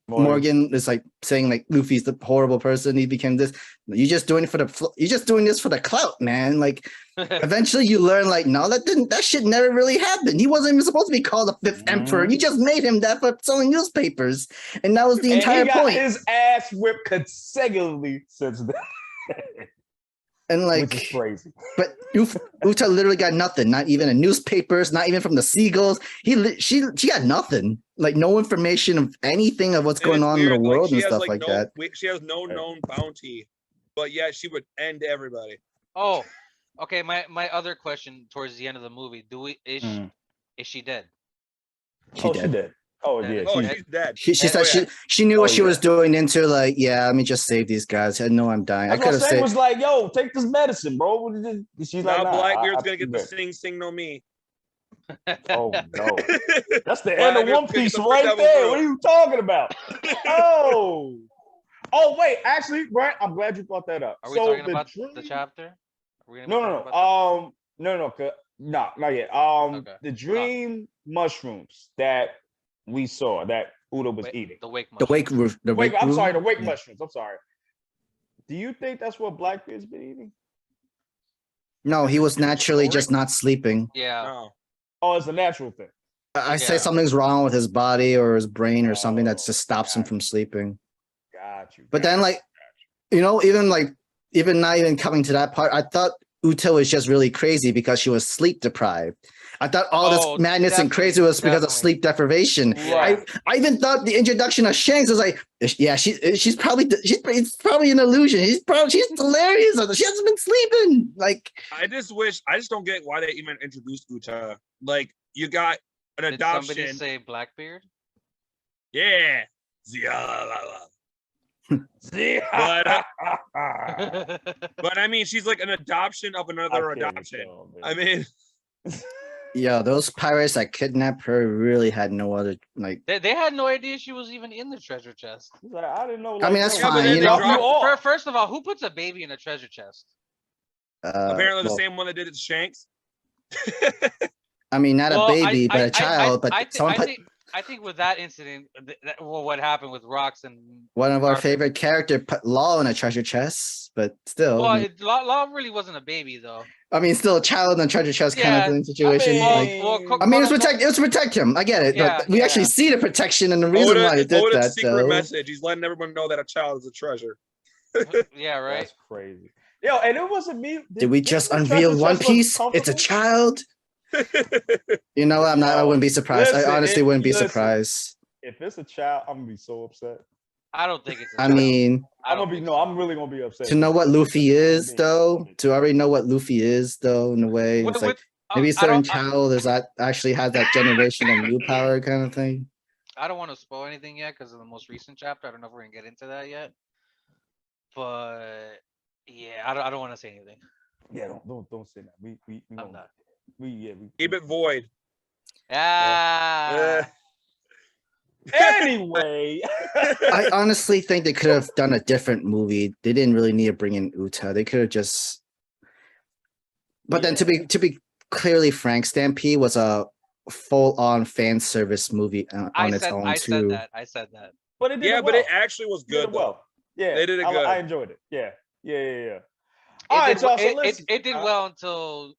Morgan is like saying like Luffy's the horrible person, he became this. You're just doing this for the clout, man. Like eventually you learn like no, that shit never really happened. He wasn't even supposed to be called the fifth emperor. You just made him that for selling newspapers, and that was the entire point. He got his ass whipped consecutively since then. And like, which is crazy. But Uta literally got nothing. Not even in newspapers. Not even from the seagulls. She got nothing. Like no information of anything of what's going on in the world and stuff like that. She has no known bounty, but yeah, she would end everybody. Oh, okay. My other question towards the end of the movie: is she dead? She did. Oh yeah, she's dead. She said she knew what she was doing into like, yeah, let me just save these guys. I know I'm dying. That's I could have said was like, yo, take this medicine, bro. She's now like, Blackbeard's gonna get the sing no me. Oh no. That's the end of One Piece right there. What are you talking about? Oh wait, actually, Brent, I'm glad you brought that up. Are we talking about the chapter? No, not yet. The dream mushrooms that we saw that Uda was eating. The wake mushrooms. The wake mushrooms. I'm sorry. Do you think that's what Blackbeard's been eating? No, he was naturally just not sleeping. Yeah. No. Oh, it's a natural thing. I say something's wrong with his body or his brain or something that just stops him from sleeping. Got you. But then, like, even not even coming to that part, I thought Uta was just really crazy because she was sleep deprived. I thought all this madness and crazy was because of sleep deprivation. Yeah. I even thought the introduction of Shanks was like, yeah, she's probably an illusion. She's delirious. She hasn't been sleeping. Like, I just don't get why they even introduced Uta. Like, you got an adoption. Did somebody say Blackbeard? Yeah. But I mean, she's like an adoption of another adoption. I mean. Yeah, those pirates that kidnapped her really had no other like. They had no idea she was even in the treasure chest. Like, I didn't know. Like, I mean, that's fine. First of all, who puts a baby in a treasure chest? Apparently, the same one that did it to Shanks. I mean, not a baby, but a child. I think with that incident, what happened with Rocks and one of our favorite character put Law in a treasure chest, but still. Well, Law really wasn't a baby though. I mean, still a child in a treasure chest kind of situation. It was to protect him. I get it. Yeah, but we actually see the protection and the reason why he did that. Secret message. He's letting everyone know that a child is a treasure. Yeah, right. That's crazy. Yo, and it wasn't me. Did we just unveil One Piece? It's a child. You know, I wouldn't be surprised. I honestly wouldn't be surprised. If it's a child, I'm gonna be so upset. I don't think it's. I mean, I'm really gonna be upset. To know what Luffy is, though, to already know what Luffy is, though, in a way, it's like maybe a certain child is that actually has that generation of new power kind of thing. I don't want to spoil anything yet because of the most recent chapter. I don't know if we're gonna get into that yet, but yeah, I don't want to say anything. Yeah, don't say that. I'm not. Keep it void. Yeah. Anyway, I honestly think they could have done a different movie. They didn't really need to bring in Uta. They could have just. But then to be clearly frank, Stampede was a full-on fan service movie on its own too. I said that. but it did Yeah, it but well. it actually was It did good it though. well. Yeah, They did it good. I enjoyed it. Yeah. All right, y'all. So listen, It did well until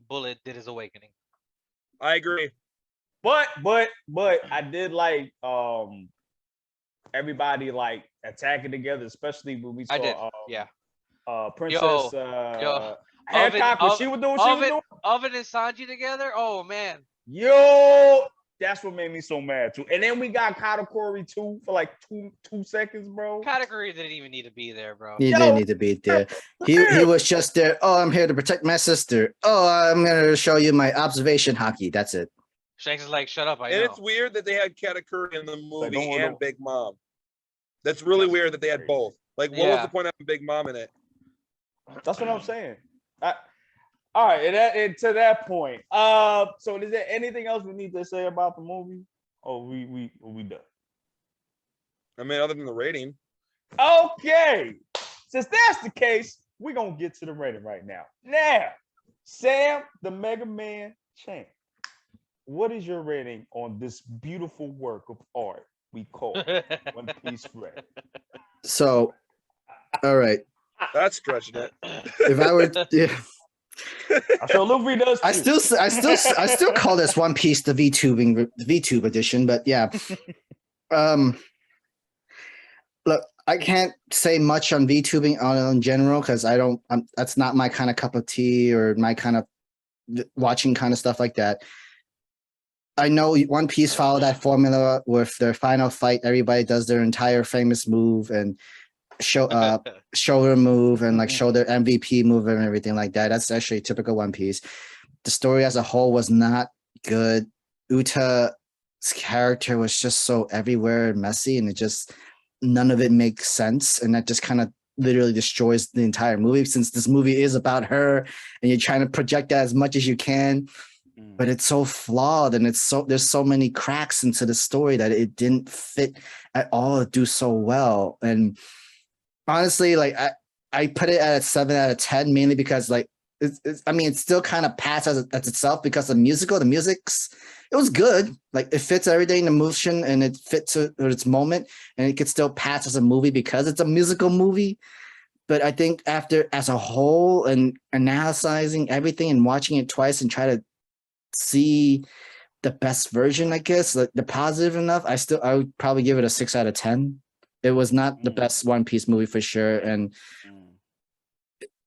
Bullet did his awakening. I agree. but I did like everybody like attacking together, especially when we saw I did. Yeah. Princess Yo. Hancock when she was doing what she was doing. Oven and Sanji together. Oh man. Yo, that's what made me so mad too. And then we got Katakuri too for like two seconds, bro. Category didn't even need to be there, bro. He didn't need to be there. He was just there. Oh, I'm here to protect my sister. Oh, I'm gonna show you my observation hockey. That's it. Shanks is like, shut up. I know. And it's weird that they had Katakuri in the movie don't- and Big Mom. That's really weird that they had both. Like, what was Yeah. the point of having Big Mom in it? That's what I'm saying. All right, and to that point, so is there anything else we need to say about the movie? Or we done? I mean, other than the rating. Okay, since that's the case, we're gonna get to the rating right now. Now, Sam, the Mega Man champ, what is your rating on this beautiful work of art we call One Piece Red? So, all right. That's stretching it. If I were, I'm sure Luffy does. Too. I still call this One Piece the VTube edition, but yeah. Look, I can't say much on VTubing in general because that's not my kind of cup of tea or my kind of watching kind of stuff like that. I know One Piece followed that formula with their final fight. Everybody does their entire famous move and shoulder move and like show their MVP move and everything like that. That's actually typical One Piece. The story as a whole was not good. Uta's character was just so everywhere and messy, and it just none of it makes sense, and that just kind of literally destroys the entire movie. Since this movie is about her, and you're trying to project that as much as you can, but it's so flawed, and there's so many cracks into the story that it didn't fit at all to do so well. And honestly, like I put it at a 7 out of 10 mainly because like it still kind of passed as itself because the music's it was good. Like it fits everything in the motion and it fits to its moment, and it could still pass as a movie because it's a musical movie. But I think after as a whole and analyzing everything and watching it twice and try to see the best version, I guess, like the positive enough, I would probably give it a 6 out of 10. It was not the best One Piece movie for sure, and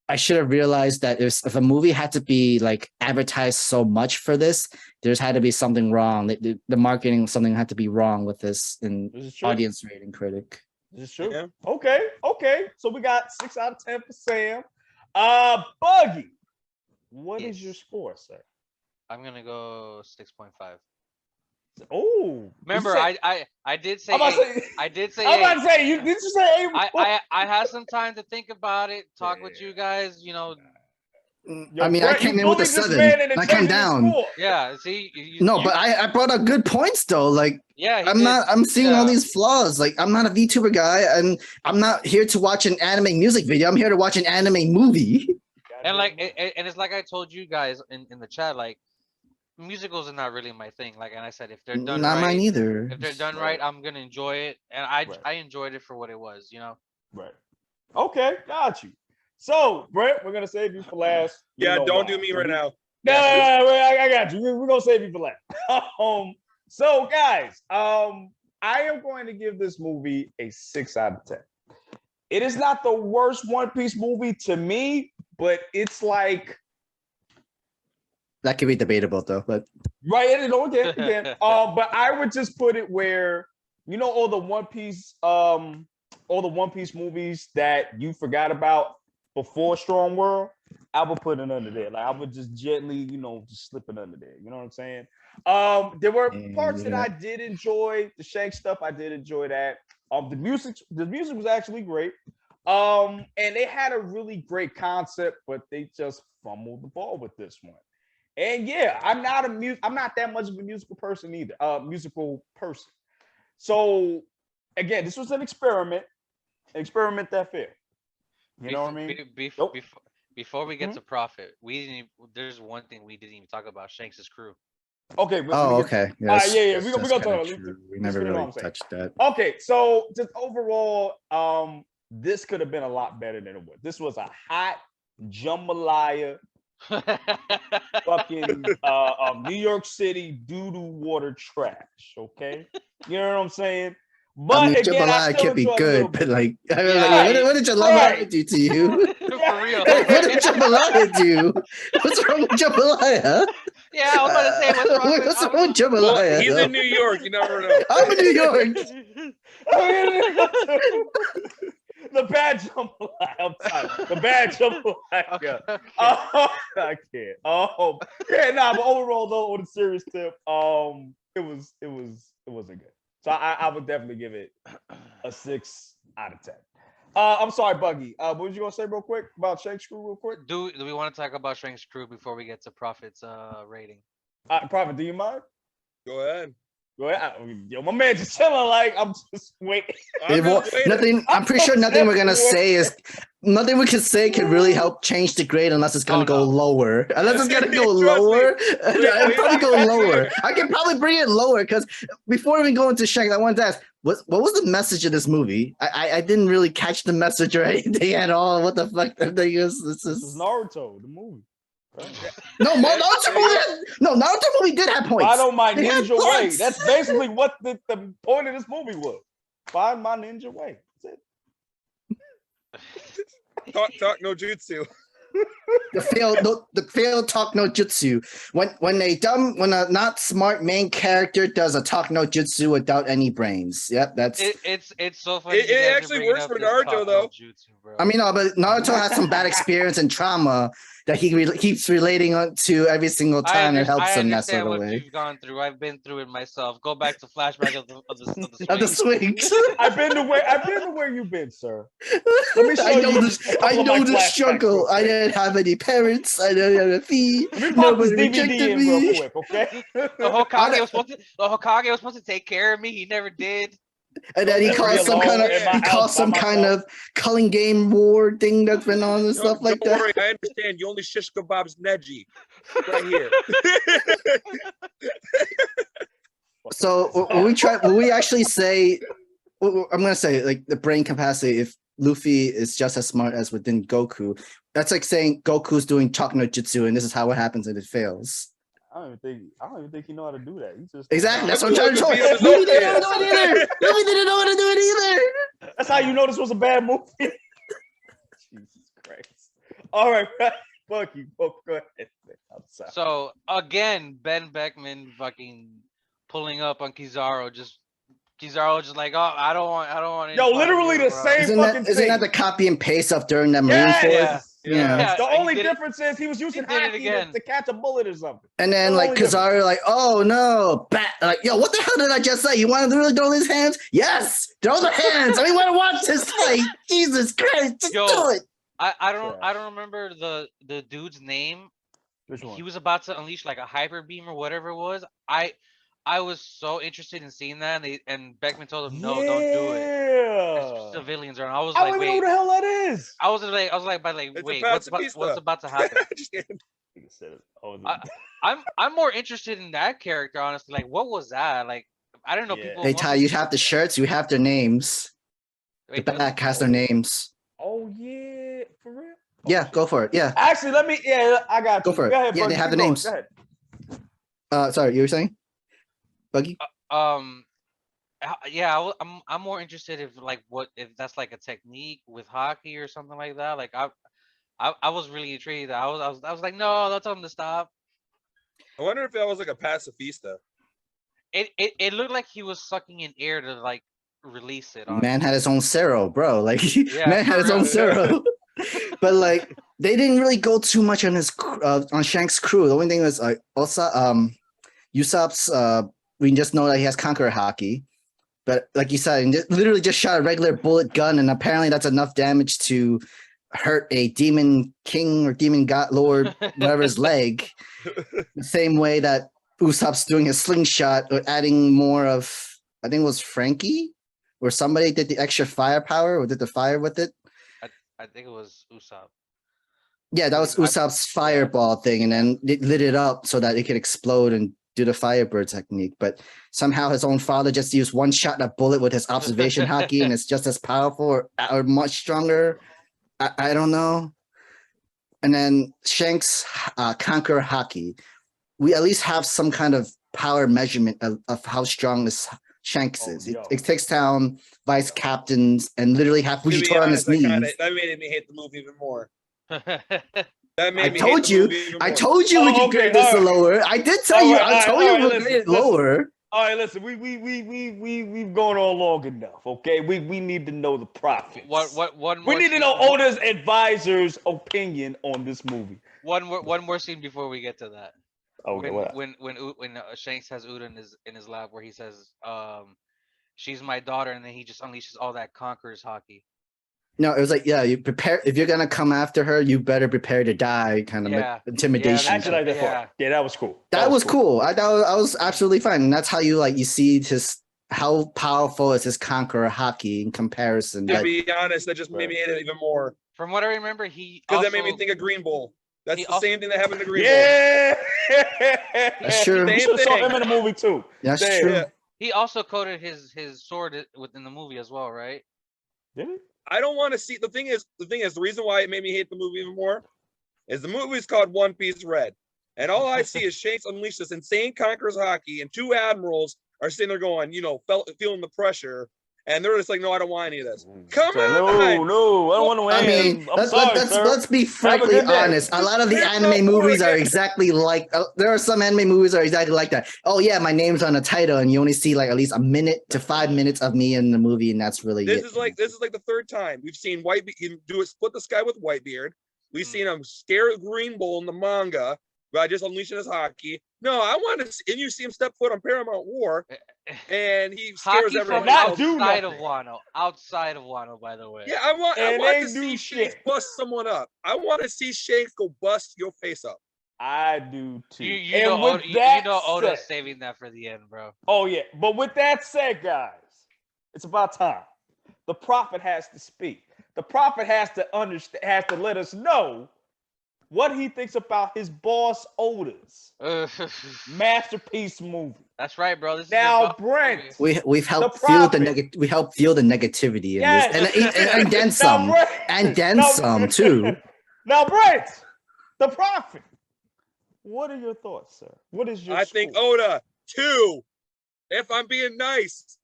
I should have realized that if a movie had to be like advertised so much for this, there's had to be something wrong. The marketing, something had to be wrong with this in audience rating critic. This is true. Yeah. Okay. So we got 6 out of 10 for Sam. Buggy, what is your score, sir? I'm gonna go 6.5. Oh, remember I did say I did say I'm about to say did you say 8? I had some time to think about it, talk with you guys, you know. Yo, I mean, Brett, I came in with a 7. I came down. Yeah, see. But I brought up good points though. Like, yeah, I'm seeing all these flaws. Like, I'm not a VTuber guy, and I'm not here to watch an anime music video. I'm here to watch an anime movie. And like, and it's like I told you guys in the chat, like, musicals are not really my thing. Like, and I said if they're done not right, mine either. if they're done right, I'm gonna enjoy it, and I enjoyed it for what it was, you know. Right. Okay, got you. So, Brett, we're gonna save you for last. Yeah, don't do me right now. No, I got you. We're gonna save you for last. So guys, I am going to give this movie a 6 out of 10. It is not the worst One Piece movie to me, but it's like that could be debatable though. But right, again. But I would just put it where all the One Piece, movies that you forgot about before Strong World, I would put it under there. Like I would just gently, just slip it under there. You know what I'm saying? There were parts that I did enjoy. The Shank stuff, I did enjoy that. The music was actually great. And they had a really great concept, but they just fumbled the ball with this one. And yeah, I'm not that much of a musical person either. Musical person. So again, this was an experiment that failed. You know what I mean? Before we get to profit, there's one thing we didn't even talk about: Shanks' crew. Okay. Okay. Yes, yeah. We're gonna talk about it. We never really touched that. Okay, so just overall, this could have been a lot better than it was. This was a hot jambalaya, fucking New York City doo-doo water trash. Okay, you know what I'm saying? But I mean, again, jambalaya can be good, but like, Yeah, what did jambalaya do to you? For real. What did jambalaya do? What's wrong with jambalaya? Yeah, I was about to say, What's wrong with jambalaya? Well, he's in New York. You never know. I'm in New York. The bad jambalaya. I'm sorry. The bad jambalaya. Okay. I can't. Oh, yeah, nah. But overall, though, on a serious tip, it wasn't good. So I would definitely give it a 6 out of 10. I'm sorry, Buggy. What was you gonna say real quick about Shank's crew, real quick? Do we want to talk about Shank's crew before we get to Prophet's rating? Prophet, do you mind? Go ahead. Go ahead. Yo, my man just chilling. Like I'm just waiting. Nothing. I'm pretty sure nothing we can say can really help change the grade unless it's gonna go lower. Unless it's gonna go lower, I'll probably go lower. I can probably bring it lower because before even going to Shank, I wanted to ask, what was the message of this movie? I didn't really catch the message or anything at all. What the fuck the thing is? This is Naruto, the movie. No, Naruto movie did have points. Find my ninja way. That's basically what the point of this movie was. Find my ninja way. That's it. Talk no jutsu. The failed talk no jutsu. When a not smart main character does a talk no jutsu without any brains. Yep, that's it's so funny. It actually works for Naruto though. Jutsu, I mean, no, but Naruto has some bad experience and trauma that he keeps relating on to every single time. It helps him that sort of way. You've gone through. I've been through it myself. Go back to flashback of the swings. I've been to where you've been, sir. Let me show I know the struggle. I didn't have any parents. I didn't have a fee. Nobody rejected me. Real quick, okay? The Hokage was supposed to take care of me. He never did. And then he caused some kind of culling game war thing that's been on and stuff like that. Don't worry, I understand. You only shish kebabs Neji right here. So will we actually say? I'm gonna say like the brain capacity. If Luffy is just as smart as within Goku, that's like saying Goku's doing talk no jutsu, and this is how it happens and it fails. I don't even think he know how to do that. He just exactly. That's what I'm trying to show you. Luffy didn't know it either. Luffy didn't know how to do it either. That's how you know this was a bad movie. Jesus Christ! All right, fuck you. Go ahead. I'm sorry. So again, Ben Beckman fucking pulling up on Kizaru just like, oh, I don't want. Yo, literally the same fucking thing. Isn't that the copy and paste of during the Marineford? Yeah. The only difference is he was using haki to catch a bullet or something. And then like Kizaru, like, oh no, like, yo, what the hell did I just say? You want to really throw his hands? Yes, throw the hands. I want to watch this fight. Jesus Christ, just do it. I don't remember the dude's name. Which one? He was about to unleash like a hyper beam or whatever it was. I was so interested in seeing that, and Beckman told him, no, don't do it. Civilians are. I was like, wait, who the hell that is? I was like, wait, what's about to happen? I'm more interested in that character, honestly. Like, what was that? Like, I don't know. People. Hey Ty, you have the shirts. You have their names. The back has their names. Oh yeah, for real. Yeah, go for it. Yeah. Actually, I got you. Go for it. Go ahead, yeah, they have the names. Go ahead. Sorry, you were saying? Buggy? Yeah, I'm more interested if that's like a technique with hockey or something like that. Like I was really intrigued. I was like, no, don't tell him to stop. I wonder if that was like a pacifista. It looked like he was sucking in air to like release it. Man had his own Cero, bro. Like man had his own Cero. But like they didn't really go too much on his on Shank's crew. The only thing was Usopp's we just know that he has Conqueror Hockey, but like you said, he literally just shot a regular bullet gun, and apparently that's enough damage to hurt a demon king or demon god lord, whatever's leg. the same way that Usopp's doing his slingshot, or adding more of, I think it was Frankie, or somebody did the extra firepower, or did the fire with it. I think it was Usopp. Yeah, that was Usopp's fireball thing, and then it lit it up so that it could explode and do the Firebird technique. But somehow his own father just used one shot a bullet with his observation haki, and it's just as powerful or much stronger. I don't know. And then Shanks conquer haki. We at least have some kind of power measurement of how strong this Shanks is. It takes down vice captains and literally have Fujitora on his knees. That made me hate the movie even more. I told you we could grade this lower. I did tell you. I told you we would grade it lower. All right, listen. We've gone on long enough. Okay, we need to know the profits. We need to know Oda's advisor's opinion on this movie. One more scene before we get to that. Okay, when Shanks has Uda in his lab, where he says, "She's my daughter," and then he just unleashes all that conqueror's haki. No, it was like, yeah, you prepare, if you're gonna come after her, you better prepare to die, kind of like intimidation. Yeah, actually, like that that was cool. That was cool. I was absolutely fine. And that's how you see how powerful is his conqueror haki in comparison. To be honest, that just made me hate it even more. From what I remember, because that made me think of Green Bull. That's the same thing that happened to Green Bull. Yeah, that's true. We saw him in the movie too. That's true. Yeah. He also coded his sword within the movie as well, right? Did he? I don't want to see. The thing is, the reason why it made me hate the movie even more is the movie is called One Piece Red, and all I see is Shanks unleash this insane conqueror's haki, and two admirals are sitting there going, feeling the pressure. And they're just like, no, I don't want any of this. Come on. No, I don't want to win. I mean, let's be frankly honest. A lot of the anime movies are exactly like, there are some anime movies are exactly like that. Oh yeah, my name's on the title, and you only see like at least a minute to 5 minutes of me in the movie, and that's really this is like the third time we've seen split the sky with Whitebeard. We've seen him scare Green Bull in the manga by just unleashing his haki. No, I want to see, and you see him step foot on Paramount War, and he scares everyone. Outside of Wano, by the way. Yeah, I want to see Shanks bust someone up. I want to see Shanks go bust your face up. I do too. You know Oda's saving that for the end, bro. Oh yeah, but with that said, guys, it's about time. The prophet has to speak. The prophet has to understand, has to let us know what he thinks about his boss Oda's masterpiece movie. That's right, bro. This now, Brent, we've helped feel the negativity in this, and then some, some too. Now, Brent, the prophet. What are your thoughts, sir? What is your? I think Oda 2. If I'm being nice.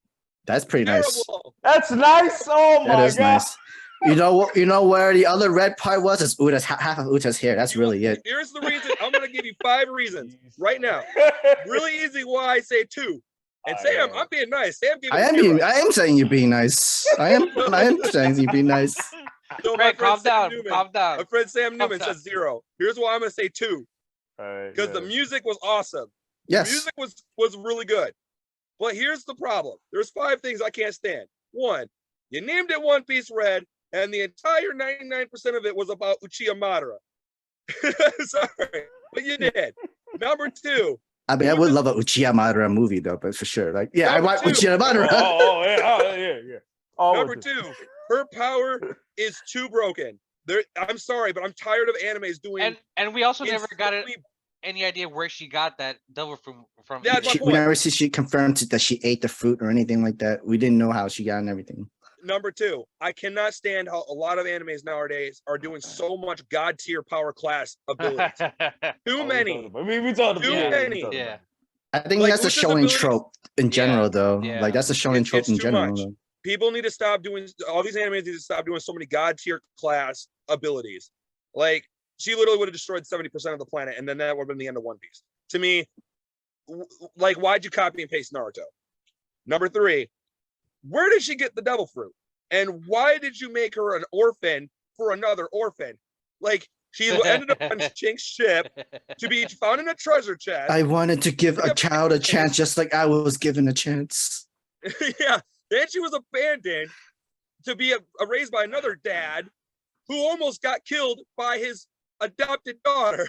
That's pretty nice. That's nice. Oh my god. Nice. You know where the other red part was? It's Uta's, half of Uta's hair. That's really it. Here's the reason. I'm gonna give you 5 reasons right now. Really easy why I say 2. And Sam, I'm being nice. Sam gave me I am saying you're being nice. I am saying you're being nice. So calm down. My friend Sam Newman says 0. Here's why I'm gonna say 2. Because the music was awesome. Yes. The music was really good. But here's the problem. There's 5 things I can't stand. 1, you named it One Piece Red, and the entire 99% of it was about Uchiha Madara. Sorry, but you did. Number 2. I mean, I would love a Uchiha Madara movie, though, but for sure. Like, yeah, I want Uchiha Madara. Yeah. Number 2, her power is too broken. I'm sorry, but I'm tired of animes doing. And we also never got any idea where she got that devil fruit from. Yeah, we never see she confirmed that she ate the fruit or anything like that. We didn't know how she got and everything. Number 2, I cannot stand how a lot of animes nowadays are doing so much god tier power class abilities. Too many. We talked about too many. Yeah. I think that's a shonen trope in general, though. Yeah. Like that's a shonen trope in general. People need to stop doing all these animes. Need to stop doing so many god tier class abilities. Like she literally would have destroyed 70% of the planet, and then that would have been the end of One Piece. To me, like, why'd you copy and paste Naruto? Number 3, where did she get the devil fruit? And why did you make her an orphan for another orphan? Like, she ended up on Chink's ship to be found in a treasure chest. I wanted to give a child a chance, just like I was given a chance. Yeah. Then she was abandoned to be raised by another dad who almost got killed by his adopted daughter.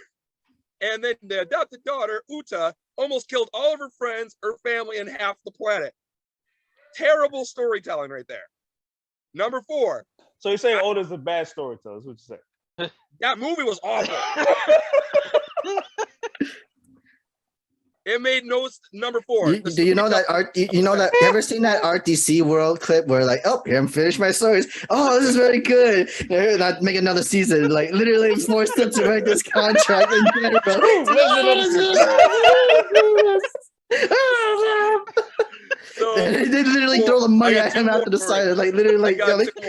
And then the adopted daughter, Uta, almost killed all of her friends, her family, and half the planet. Terrible storytelling right there. Number 4. So you're saying Oda's a bad storyteller? That's what you say. That movie was awful. It made no. Number 4. Do you know that art? You know that? You ever seen that RDC World clip where like, oh, here I'm finished my stories. Oh, this is very good. Not make another season. Like literally forced them to write this contract in general. So, they literally throw the money at him after the sign. Like literally, like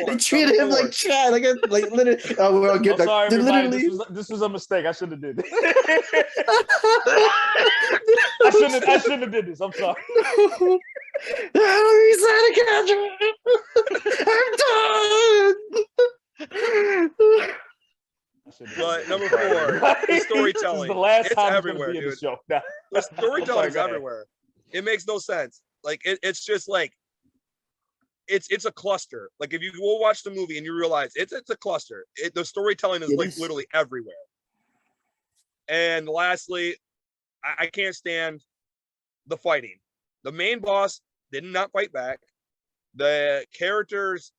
they treated him like Chad. Like literally. Oh, we're all good. I'm sorry, everybody. Literally. This was a mistake. I shouldn't have did this. I shouldn't have did this. I'm sorry. I'm done. But number 4, the storytelling. This is the last it's time everywhere, dude. dude. The show. Nah. The storytelling is Sorry, everywhere. It makes no sense. Like it's just like it's a cluster. Like if you go watch the movie and you realize it's a cluster. The storytelling is like literally everywhere. And lastly, I can't stand the fighting. The main boss did not fight back. The characters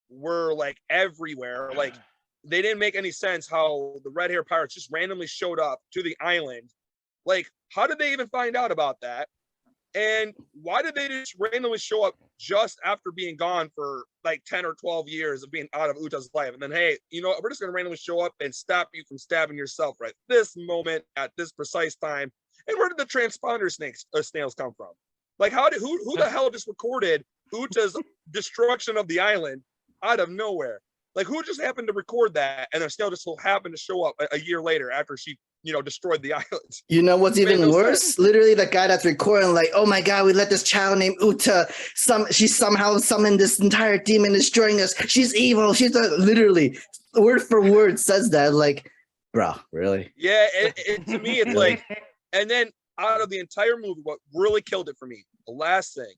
were like everywhere. Like they didn't make any sense how the red hair pirates just randomly showed up to the island. Like, how did they even find out about that? And why did they just randomly show up just after being gone for like 10 or 12 years of being out of Uta's life? And then, hey, you know, we're just going to randomly show up and stop you from stabbing yourself right this moment at this precise time. And where did the transponder snails come from? Like, who the hell just recorded Uta's destruction of the island out of nowhere? Like, who just happened to record that? And the snail just so happened to show up a year later after she, you know, destroyed the island. You know what's even worse? Literally, the guy that's recording, like, oh my god, we let this child named Uta. She somehow summoned this entire demon, destroying us. She's evil. She's literally word for word says that. Like, bro, really? Yeah, to me, it's like, and then out of the entire movie, what really killed it for me, the last thing,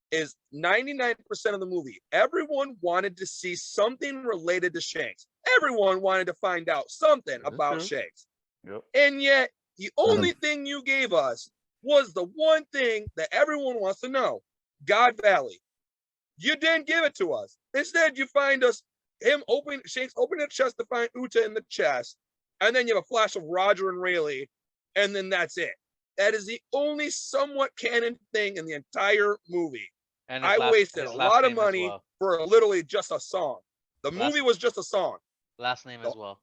is 99% of the movie, everyone wanted to see something related to Shanks. Everyone wanted to find out something about Shanks. Yep. And yet, the only thing you gave us was the one thing that everyone wants to know, God Valley. You didn't give it to us. Instead, you find us, Shanks opening the chest to find Uta in the chest, and then you have a flash of Roger and Rayleigh, and then that's it. That is the only somewhat canon thing in the entire movie. And I wasted a lot of money for literally just a song. The movie was just a song. Last name as well.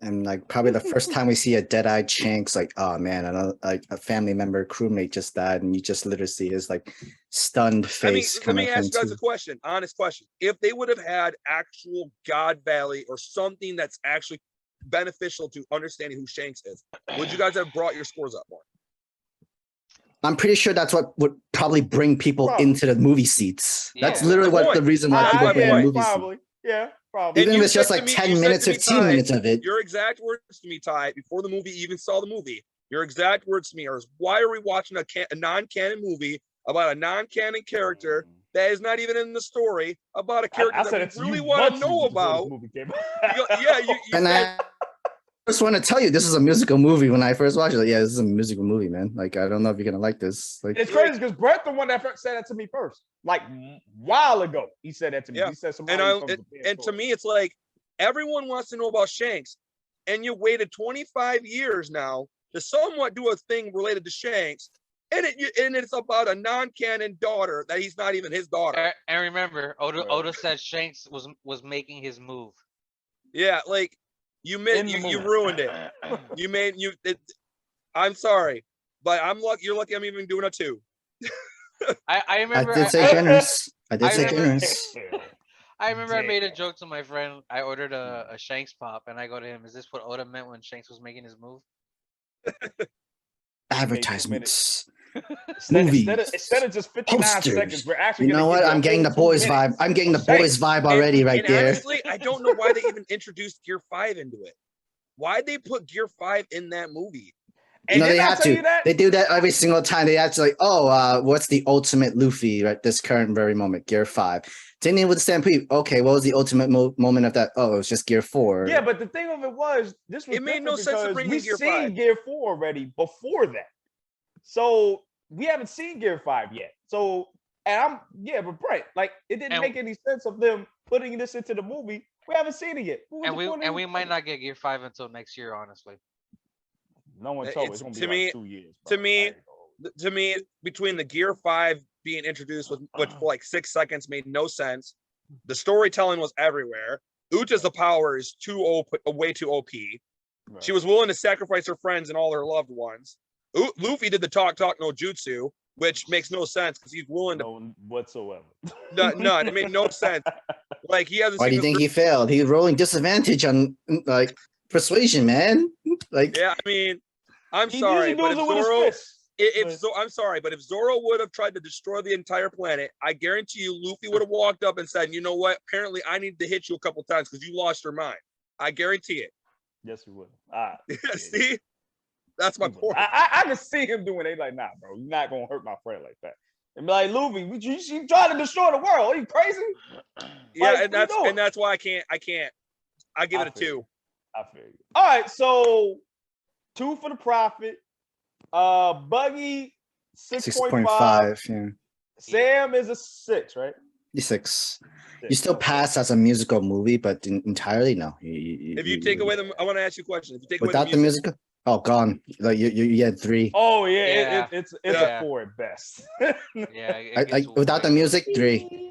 And like probably the first time we see a dead-eyed Shanks, like, oh man, another, like a family member, crewmate just died, and you just literally see his like stunned face. Let me ask you guys a question, honest question. If they would have had actual God Valley or something that's actually beneficial to understanding who Shanks is, would you guys have brought your scores up more? I'm pretty sure that's what would probably bring people into the movie seats. Yeah. That's literally what the reason why people bring the movie seats. Yeah, probably. Even if it's just like 10 minutes, 15 minutes of it. Your exact words to me, Ty, before the movie even saw the movie, your exact words to me are, why are we watching a non-canon movie about a non-canon character that is not even in the story, about a character that we really want to know about? I just want to tell you, this is a musical movie. When I first watched it, like, yeah, this is a musical movie, man. Like, I don't know if you're gonna like this. Like, it's crazy because Brett, the one that said that to me first, like a while ago, he said that to me. Yeah. He said some. And to me, it's like everyone wants to know about Shanks, and you waited 25 years now to somewhat do a thing related to Shanks, and it's about a non-canon daughter that he's not even his daughter. And remember, Oda said Shanks was making his move. Yeah, like. You ruined it. I'm sorry, but you're lucky I'm even doing a 2. I remember. I did say generous. I remember I made a joke to my friend. I ordered a Shanks pop, and I go to him, "Is this what Oda meant when Shanks was making his move?" Advertisements. Movies. Instead of just 59 posters. seconds, we're actually. You know what? I'm getting the Boyz vibe. I'm getting the Boyz vibe already there. Honestly, I don't know why they even introduced Gear 5 into it. Why'd they put Gear 5 in that movie? And No, they didn't I have tell to. you that? They do that every single time. They actually like, oh, what's the ultimate Luffy right this current very moment? Gear 5. Same thing with Stampede. Okay, what was the ultimate moment of that? Oh, it was just Gear 4. Yeah, but the thing of it was, this was It made different no sense to because bring we in Gear seen 5. Gear 4 already before that. So we haven't seen Gear 5 yet. So but Brent, like it didn't make any sense of them putting this into the movie. We haven't seen it yet. And we might not get Gear 5 until next year, honestly. No one told me it's gonna be like 2 years. To me, between the Gear 5 being introduced with for like 6 seconds made no sense. The storytelling was everywhere. Uta's the power is way too OP. Right. She was willing to sacrifice her friends and all her loved ones. Luffy did the talk no jutsu, which makes no sense because he's willing to whatsoever. None. It made no sense. Like he hasn't. Why do you think he failed? He's rolling disadvantage on like persuasion, man. Like yeah, I mean, I'm sorry, but I'm sorry, but if Zoro would have tried to destroy the entire planet, I guarantee you, Luffy would have walked up and said, "You know what? Apparently, I need to hit you a couple times because you lost your mind." I guarantee it. Yes, we would. See, that's my point. I can see him doing it. Like, nah, bro, you're not gonna hurt my friend like that. And be like, Luffy, you trying to destroy the world? Are you crazy? Yeah, like, and that's why I can't. I give it a 2. I feel you. All right, so 2 for the Prophet. Buggy 6.5. Yeah. Sam is a 6, right? 6. You still pass as a musical movie, but entirely no. If you take away I want to ask you a question. If you take without away the musical, oh, gone. Like you had 3. Oh yeah. It's a 4 at best. Without the music, 3.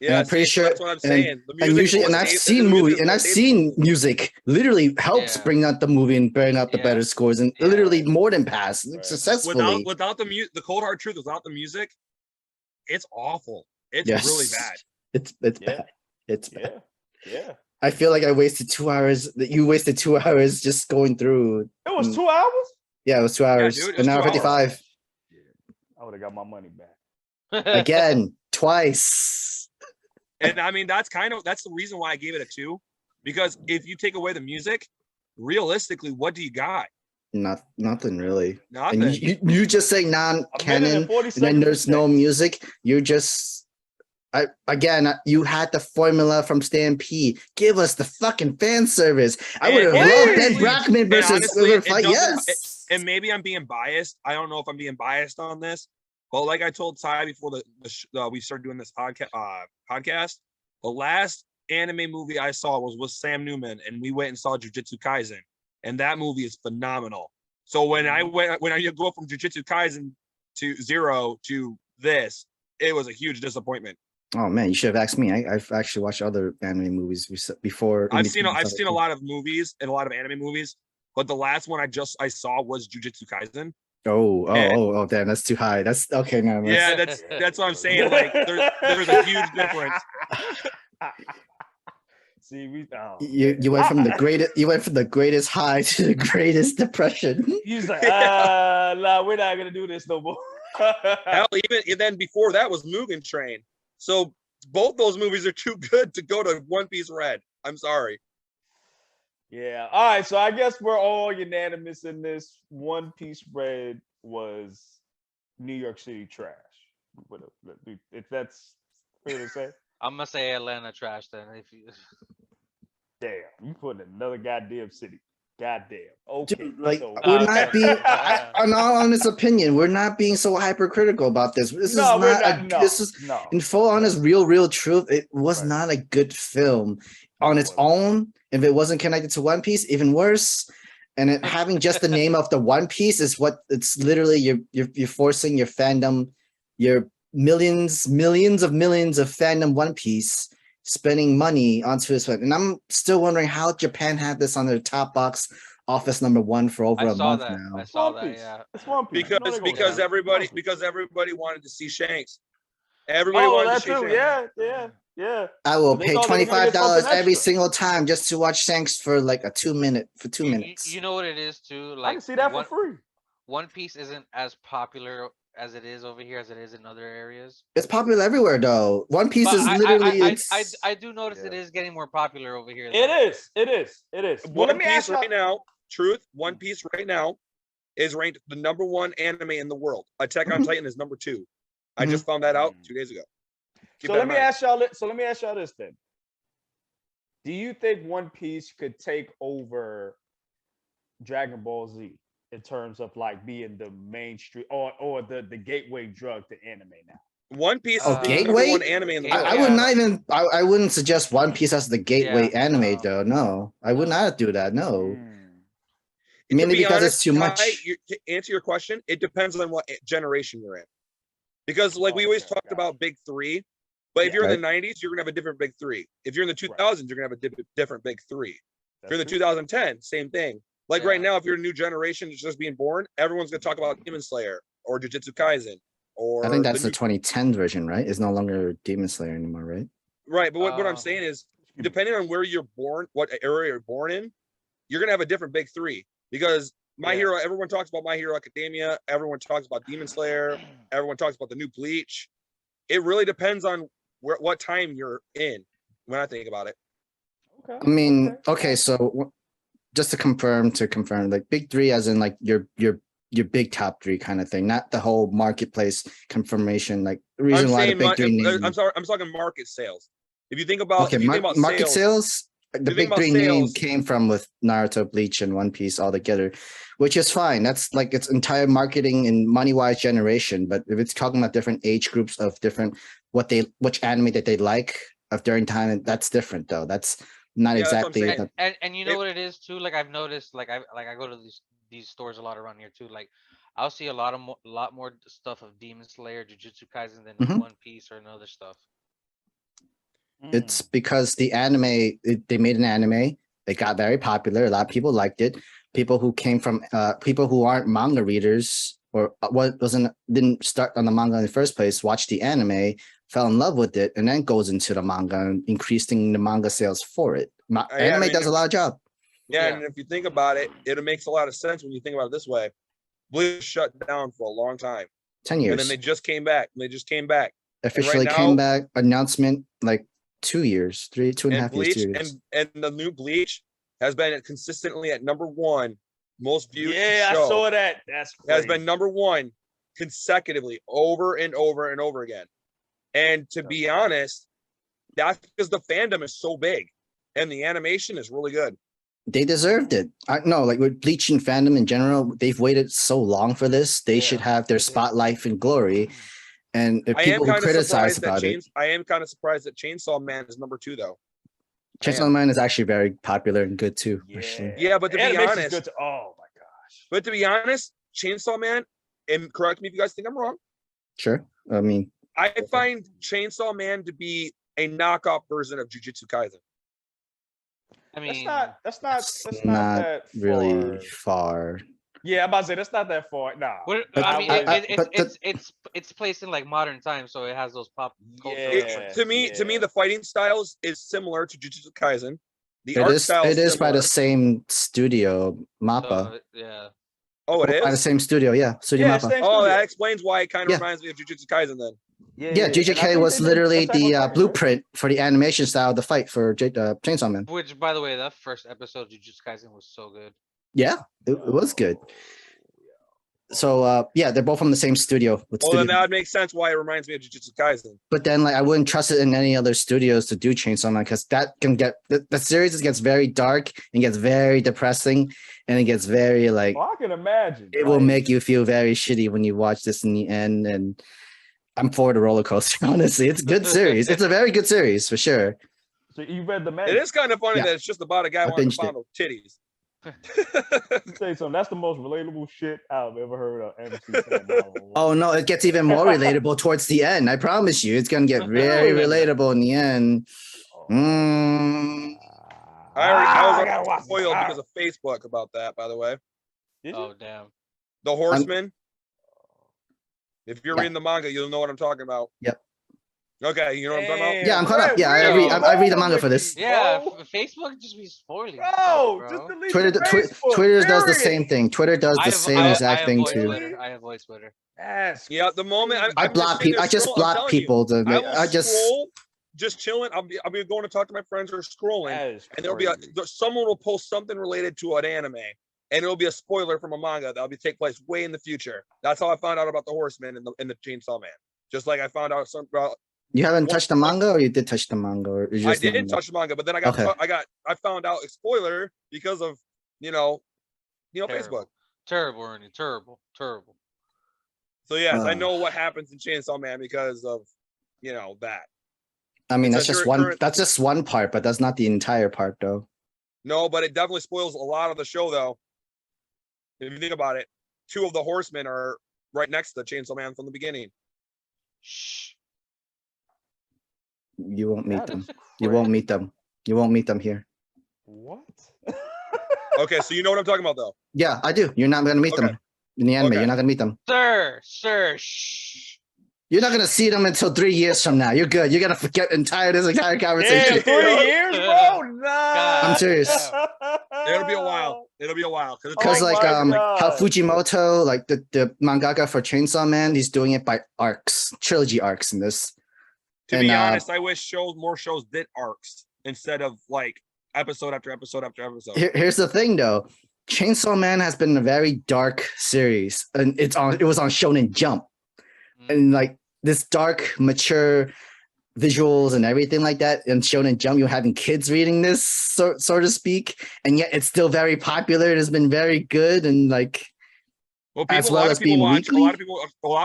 Yeah, and I'm pretty sure. That's what I'm saying. I've seen music literally helps bring out the movie and bring out the better scores, and literally more than pass successfully. Without the music, the cold hard truth, without the music, it's awful. It's really bad. It's bad. It's bad. Yeah. I feel like I wasted 2 hours. That you wasted 2 hours just going through. It was 2 hours. Yeah, it was 2 hours. Yeah, dude, an hour 55. Yeah. I would have got my money back again, twice. And I mean, that's the reason why I gave it a 2, because if you take away the music, realistically, what do you got? Nothing really. Nothing. And you just say non-canon, and then there's no music. You're just. You had the formula from Stampede. Give us the fucking fan service. I would have loved Ben Brackman versus Fight. Yes. And maybe I'm being biased. I don't know if I'm being biased on this, but like I told Ty before we started doing this podcast, the last anime movie I saw was Sam Newman, and we went and saw Jujutsu Kaisen, and that movie is phenomenal. So when I go from Jujutsu Kaisen to Zero to this, it was a huge disappointment. Oh man, you should have asked me. I've actually watched other anime movies before. I've seen a lot of movies and a lot of anime movies, but the last one I saw was Jujutsu Kaisen. Oh, damn, that's too high. That's okay, man. Yeah, that's what I'm saying. Like, there's a huge difference. See, you went from the greatest high to the greatest depression. He's like, nah, we're not gonna do this no more. Hell, even then before that was Mugen Train. So both those movies are too good to go to One Piece Red. I'm sorry. Yeah. All right. So I guess we're all unanimous in this. One Piece Red was New York City trash. If that's fair to say. I'm gonna say Atlanta trash then. Damn, you putting another goddamn city. Goddamn. Okay. Dude, we're not being, in all honest opinion, we're not being so hypercritical about this. This is in full honest, real truth. It was not a good film on its own. If it wasn't connected to One Piece, even worse. And it having just the name of the One Piece is what it's literally you're forcing your fandom, your millions of fandom One Piece, spending money onto this one. And I'm still wondering how Japan had this on their top box office #1 for over a month now. I saw that, yeah. It's One Piece. Because everybody wanted to see Shanks. Everybody wanted to see Shanks. Yeah. I will pay $25 every single time just to watch Shanks for like for 2 minutes. You know what it is too? Like, I can see that for free. One Piece isn't as popular as it is over here as it is in other areas. It's popular everywhere though. One Piece is literally I do notice it is getting more popular over here. It is. One Piece right now, One Piece right now is ranked the #1 anime in the world. Attack on Titan is #2. I just found that out 2 days ago. So let me ask y'all this then. Do you think One Piece could take over Dragon Ball Z in terms of like being the mainstream or the gateway drug to anime now? One Piece is the gateway? #1 anime in the world. I would not even. I wouldn't suggest One Piece as the gateway anime, no. though. No, I would not do that. No, To mainly be because honest, it's too much. to answer your question, it depends on what generation you're in. Because like we always talked about big three, but if you're in the 90s, you're gonna have a different big three. If you're in the 2000s, you're gonna have a different big three. If you're in the 2010, same thing. Like right now, if you're a new generation that's just being born, everyone's gonna talk about Demon Slayer or Jujutsu Kaisen. Or I think that's the 2010 version, right? It's no longer Demon Slayer anymore, right? Right, but what I'm saying is, depending on where you're born, what area you're born in, you're gonna have a different big three. Because My Hero, everyone talks about My Hero Academia, everyone talks about Demon Slayer, everyone talks about the new Bleach. It really depends on what time you're in when I think about it. Okay. I mean, okay, so just to confirm, like big three as in like your big top three kind of thing, not the whole marketplace confirmation. Like the reason why the big three name. I'm talking market sales. If you think about market sales, the big three name came from with Naruto, Bleach, and One Piece all together, which is fine. That's like its entire marketing and money-wise generation. But if it's talking about different age groups of different which anime that they like of during time, that's different though. That's not exactly. And you know what it is too. Like I've noticed, like I go to these stores a lot around here too. Like I'll see a lot more stuff of Demon Slayer, Jujutsu Kaisen than One Piece or another stuff. It's because the anime, they made an anime. It got very popular. A lot of people liked it. People who came from people who aren't manga readers or didn't start on the manga in the first place, watched the anime, fell in love with it, and then goes into the manga and increasing the manga sales for it. Anime does a lot of job. Yeah, and if you think about it, it makes a lot of sense when you think about it this way. Bleach shut down for a long time. 10 years. And then they just came back. Officially came back, announcement like 2 years, 2.5 years, 2 years. And the new Bleach has been consistently at #1 most viewed. Yeah, I saw that. That's crazy. Has been #1 consecutively over and over and over again. And to be honest, that's because the fandom is so big and the animation is really good. They deserved it. I know, like with Bleach and fandom in general, they've waited so long for this. They should have their spotlight and glory. And if people who criticize about it, I am kind of surprised that Chainsaw Man is #2 though. Chainsaw Man is actually very popular and good too. Yeah, but to be honest, oh my gosh. But to be honest, Chainsaw Man, and correct me if you guys think I'm wrong. Sure. I mean, I find Chainsaw Man to be a knockoff version of Jujutsu Kaisen. I mean, that's not that really far. Yeah, I'm about to say that's not that far. Nah. I mean, it's placed in like modern times, so it has those pop culture. To me, the fighting styles is similar to Jujutsu Kaisen. The art style is by the same studio, Mappa. Yeah. Oh, it is by the same studio. Yeah, Studio Mappa. Oh, that explains why it kind of reminds me of Jujutsu Kaisen then. Yeah, JJK was literally the blueprint for the animation style of the fight for Chainsaw Man. Which, by the way, that first episode of Jujutsu Kaisen was so good. Yeah, it was good. So they're both from the same studio. Then that makes sense why it reminds me of Jujutsu Kaisen. But then, like, I wouldn't trust it in any other studios to do Chainsaw Man because that can get the series gets very dark and gets very depressing, and it gets very like. I can imagine. It will make you feel very shitty when you watch this in the end, and I'm for the roller coaster. Honestly, it's a good series. It's a very good series for sure. So you read the manga? It is kind of funny that it's just about a guy wanting to find those titties. Say something. That's the most relatable shit I've ever heard of. Oh no, it gets even more relatable towards the end. I promise you, it's gonna get very relatable in the end. I was spoiled because of Facebook about that. By the way. Oh damn. The Horseman. If you're reading the manga, you'll know what I'm talking about. Yep. Okay, you know what I'm talking about? Yeah, I'm caught up. Yeah, I read the manga for this. Yeah, Facebook just be spoiling. Just delete Twitter does the same thing. Twitter does the same exact thing too. I have voice Twitter. Yeah, the moment I block people, I just block people. I just scroll, just chilling. I'll be going to talk to my friends or scrolling, and there'll be someone will post something related to an anime, and it'll be a spoiler from a manga that'll be take place way in the future. That's how I found out about the Horseman and the Chainsaw Man. Just like I found out some about. You haven't touched the manga, or you did touch the manga, or you I just did touch the manga, but then I found out a spoiler because of terrible. Facebook. Terrible, Ernie. Terrible. So yes, I know what happens in Chainsaw Man because of that. I mean, It's that's just one. That's just one part, but that's not the entire part, though. No, but it definitely spoils a lot of the show, though. If you think about it, 2 of the Horsemen are right next to Chainsaw Man from the beginning. Shh. You won't meet them. You won't meet them. You won't meet them here. What? Okay, so you know what I'm talking about, though. Yeah, I do. You're not gonna meet them in the anime. Okay. You're not gonna meet them. Sir, shh. You're not gonna see them until 3 years from now. You're good. You're gonna forget this entire conversation. Damn, 3 years, bro? Nah. I'm serious. It'll be a while. Because Oh like my how God. Fujimoto, like the mangaka for Chainsaw Man, he's doing it by arcs, trilogy arcs in this. To be honest, I wish more shows did arcs instead of like episode after episode after episode. Here's the thing, though. Chainsaw Man has been a very dark series, and it was on Shonen Jump, and like this dark, mature visuals and everything like that. And Shonen Jump, you're having kids reading this, so to speak, and yet it's still very popular. It has been very good, and like Well, as well as being weekly. a lot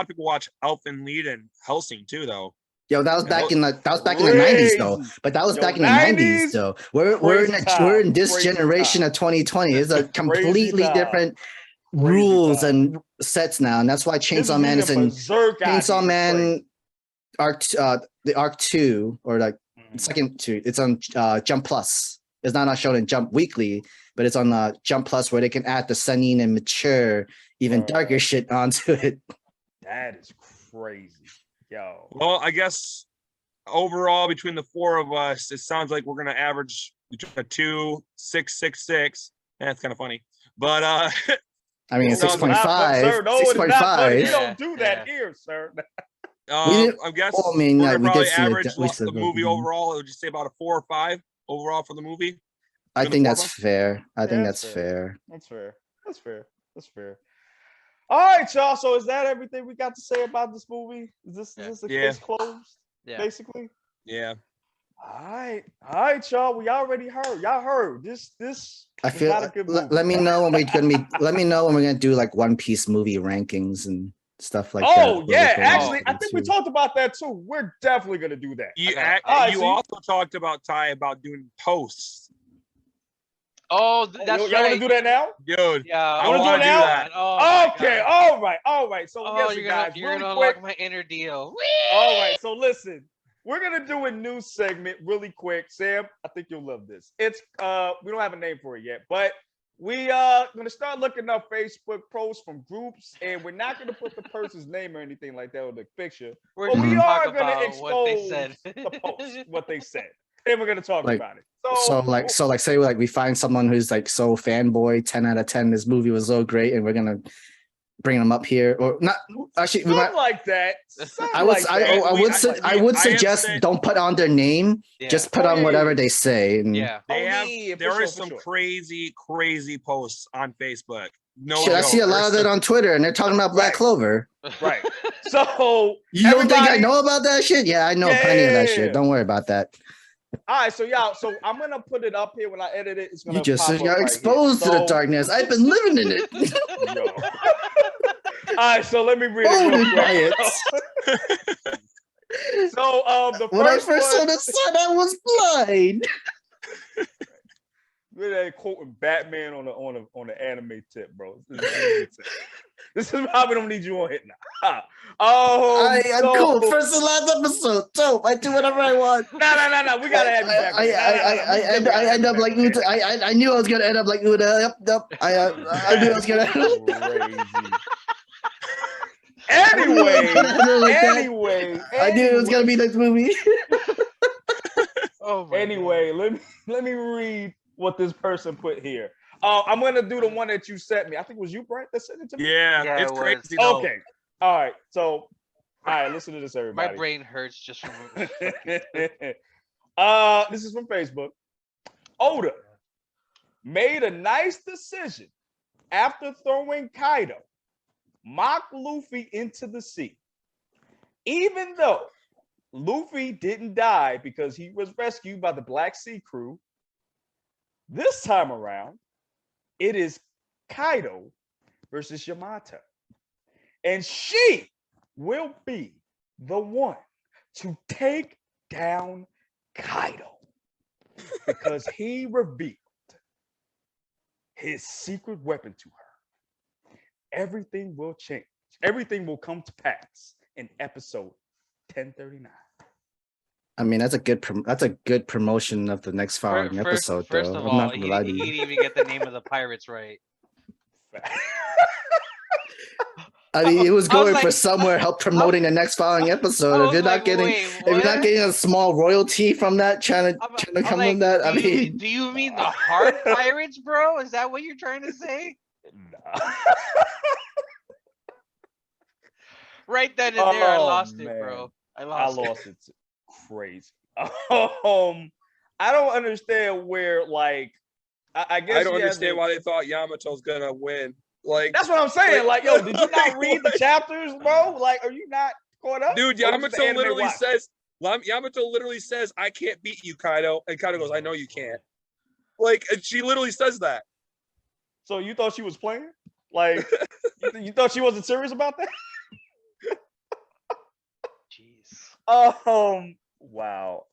of people watch Elfen Lied and Helsing too, though. Yo, that was back in the 90s though. But that was back in the 90s though. We're in this generation of 2020. It's a completely different rules and sets now, and that's why Chainsaw Man is in Chainsaw Man arc the arc 2 or like second 2. It's on Jump Plus. It's not on Shonen Jump Weekly, but it's on Jump Plus, where they can add the seinen and mature, even darker shit onto it. That is crazy. Yo. Well, I guess overall between the 4 of us, it sounds like we're gonna average between a 2, 6, 6, 6. That's kind of funny, but I mean, 6.5. Sir, no, 6.5. We don't do that here, sir. I guess well, I mean, we're yeah, gonna we probably did see average the the movie overall. Would you say about a 4 or 5 overall for the movie? I think that's fair. I think that's fair. That's fair. All right, y'all. So is that everything we got to say about this movie? Is this the case closed? Yeah. Basically. Yeah. All right, y'all. We already heard. Y'all heard this. I feel. not a good movie. Let me know when we're gonna be. Let me know when we're gonna do like One Piece movie rankings and stuff like that. Oh yeah, actually, I think we talked about that too. We're definitely gonna do that. You also talked about about doing posts. Oh, that's y'all right. want to do that now? Dude, Yeah, I wanna want to do do that? that. Oh, Okay, all right. So yes, you're guys, gonna really unlock quick. my inner deal. All right, so listen, we're gonna do a new segment really quick. Sam, I think you'll love this. It's we don't have a name for it yet, but we gonna start looking up Facebook posts from groups, and we're not gonna put the person's name or anything like that on the picture. We're But we just are talk gonna about expose what they said. the post, what they said, and we're gonna talk Like, about it. So say like we find someone who's like so fanboy, 10 out of 10. This movie was so great, and we're gonna bring them up here, or not. Actually, we might. like that. I would suggest don't put on their name. Yeah. Just put on whatever they say. And There is some crazy posts on Facebook. No, shit, I see a lot of that on Twitter, and they're talking about Black Clover. Right. So you don't think I know about that shit? Yeah, I know plenty of that shit. Don't worry about that. All right, so y'all, I'm gonna put it up here when I edit it. It's gonna You just pop up got right exposed here. to the darkness. I've been living in it. Yo. All right, so let me read it. Real quick. So the when I first first saw one, the sun, I was blind. We're quoting Batman on the anime tip, bro. This is why we don't need you on hit now. I'm cool. First and last episode. Dope. I do whatever I want. No. We gotta have you back. I end up like Uda. I knew I was gonna end up like Uda. Yep. I knew I was gonna. Crazy. Anyway, I knew it was gonna be this movie. Anyway, let me read what this person put here. I'm gonna do the one that you sent me. I think it was you, Brent, that sent it to me. Yeah, it's crazy. Okay. All right. So, all right. Listen to this, everybody. My brain hurts just from. This is from Facebook. Oda made a nice decision after throwing Kaido, mocked Luffy into the sea. Even though Luffy didn't die because he was rescued by the Black Sea crew, this time around, it is Kaido versus Yamato. And she will be the one to take down Kaido because he revealed his secret weapon to her. Everything will change. Everything will come to pass in episode 1039. I mean, that's a good promotion of the next following episode. First though. of I'm all, not he gonna lie to didn't you. even get the name of the pirates right. I mean, it was I was going like- for somewhere, help promoting the next following episode. If you're not getting, if you're not getting a small royalty from that, trying to come from that, I mean, do you mean the hard pirates, bro? Is that what you're trying to say? Nah. Right then and there, I Oh, lost man. it, bro. I I lost lost it. Crazy. I don't understand where, like, I guess I don't she has understand why they thought Yamato's gonna win. Like, That's what I'm saying. Like, yo, did you not like, read the what? chapters, bro? Like, are you not caught up? Dude, Or was it the Yamato anime literally watch? says, I can't beat you, Kaido. And Kaido goes, I know you can't. Like, and she literally says that. So you thought she was playing? Like, you thought she wasn't serious about that? Jeez. Wow. Wow.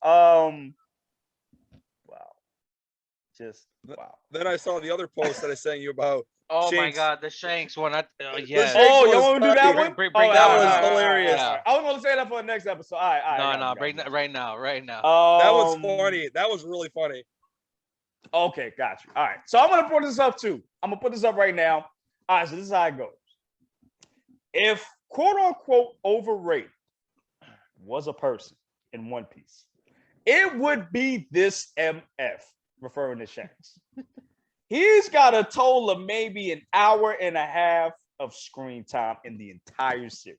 Just wow. Then I saw the other post that I sent you about. Oh my Shanks. God, the Shanks one. The Yeah. Shanks Oh, was you want to do that funny. one? Bring Oh, that one all up. all Hilarious. all I was going to say that for the next episode. All right. No, bring that right now. That was funny. That was really funny. Okay, got you. All right. So I'm gonna put this up too. I'm gonna put this up right now. All right, so this is how it goes. If quote unquote overrated was a person in One Piece, it would be this MF, referring to Shanks. He's got a total of maybe an hour and a half of screen time in the entire series.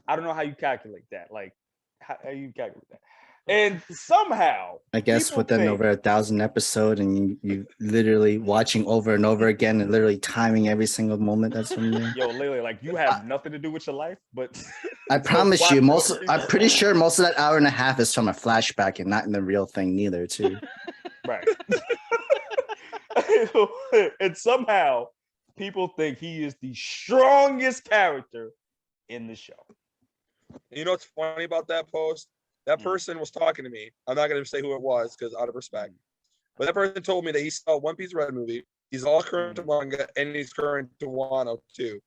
I don't know how you calculate that. Like, how you calculate that? And somehow, I guess people within think- over 1,000 episodes, and you literally watching over and over again, and literally timing every single moment that's from there. Yo, literally, like you have nothing to do with your life, but I promise you, watch I'm pretty sure most of that hour and a half is from a flashback and not in the real thing neither, too. right. And somehow, people think he is the strongest character in the show. You know what's funny about that post? That person was talking to me. I'm not going to say who it was because out of respect. But that person told me that he saw One Piece Red movie. He's all current to manga and he's current to Wano too.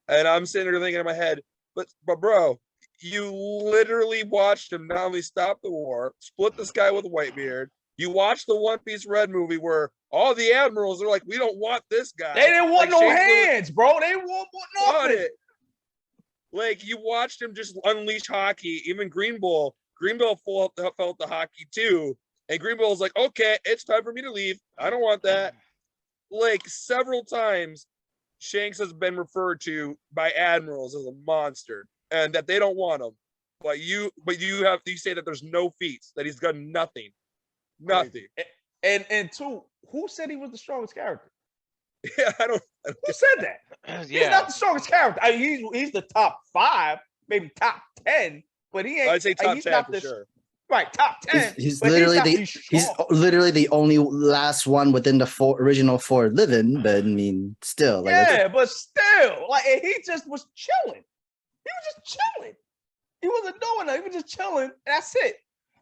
And I'm sitting there thinking in my head, but bro, you literally watched him not only stop the war, split the sky with Whitebeard. You watched the One Piece Red movie where all the admirals are like, we don't want this guy. They didn't want Like, no Shanks hands, bro. They didn't want want nothing. it. Like you watched him just unleash hockey. Even Green Bull felt the hockey too. And Green Bull's like, okay, it's time for me to leave. I don't want that. Like several times, Shanks has been referred to by admirals as a monster and that they don't want him. But you say that there's no feats, that he's done nothing. Nothing. And two, who said he was the strongest character? Yeah, I don't Who said that? He's not the strongest character. I mean, he's the top 5, maybe top 10, but he ain't. I'd say top he's 10 not for the, sure. Right, top 10. He's but literally not he's literally the only last one within the original 4 living. But I mean, still, like, yeah, but still, like, and he just was chilling. He was just chilling. He wasn't doing that. He was just chilling. And that's it.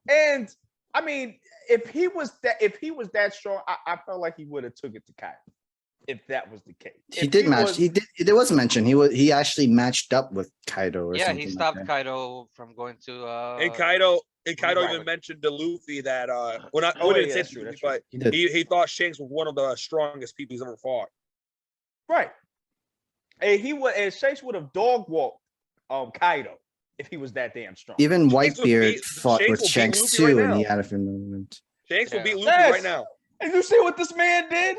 And I mean, if he was that strong, I felt like he would have took it to Kaido. If that was the case, he did match. There was mention. He actually matched up with Kaido. Or something he stopped like Kaido from going to. And Kaido right. even mentioned to Luffy that well, not Oh, didn't yeah, say that's to true, Luffy, that's but true. he thought Shanks was one of the strongest people he's ever fought. right. And Shanks would have dog walked Kaido if he was that damn strong. Even Shanks will Whitebeard beat- fought Shanks with will beat Shanks Luffy too, right and he now. had a movement. Shanks will beat Luffy Yes. right now. And you see what this man did?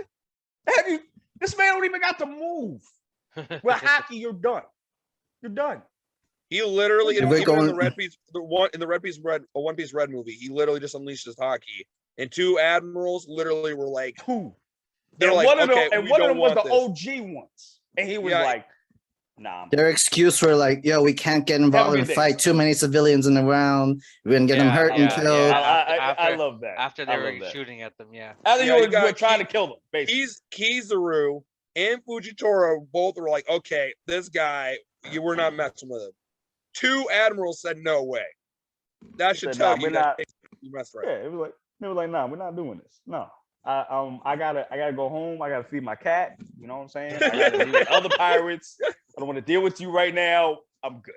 This man don't even got to move. With hockey, you're done. You're done. He literally If we're even in going- the One Piece Red movie, he literally just unleashed his hockey. And 2 admirals literally were like, Who? they're and like, one of them, okay, and we one of don't them was want the this. OG ones, and he was Yeah. like, "Nah, Their excuse for like, yo, we can't get involved in a good day. fight. Too many civilians in the round. We're gonna get them hurt and killed. I love that. After they I were love that. shooting at them, yeah. After Yeah, you you got were trying to kill them, basically. Kizaru and Fujitora both were like, okay, this guy, you were not messing with him. 2 admirals said no way. That should tell you that you messed right. Yeah, it was like, nah, we're not doing this. No. I gotta go home. I gotta feed my cat. You know what I'm saying? I gotta deal with other pirates. I don't want to deal with you right now. I'm good.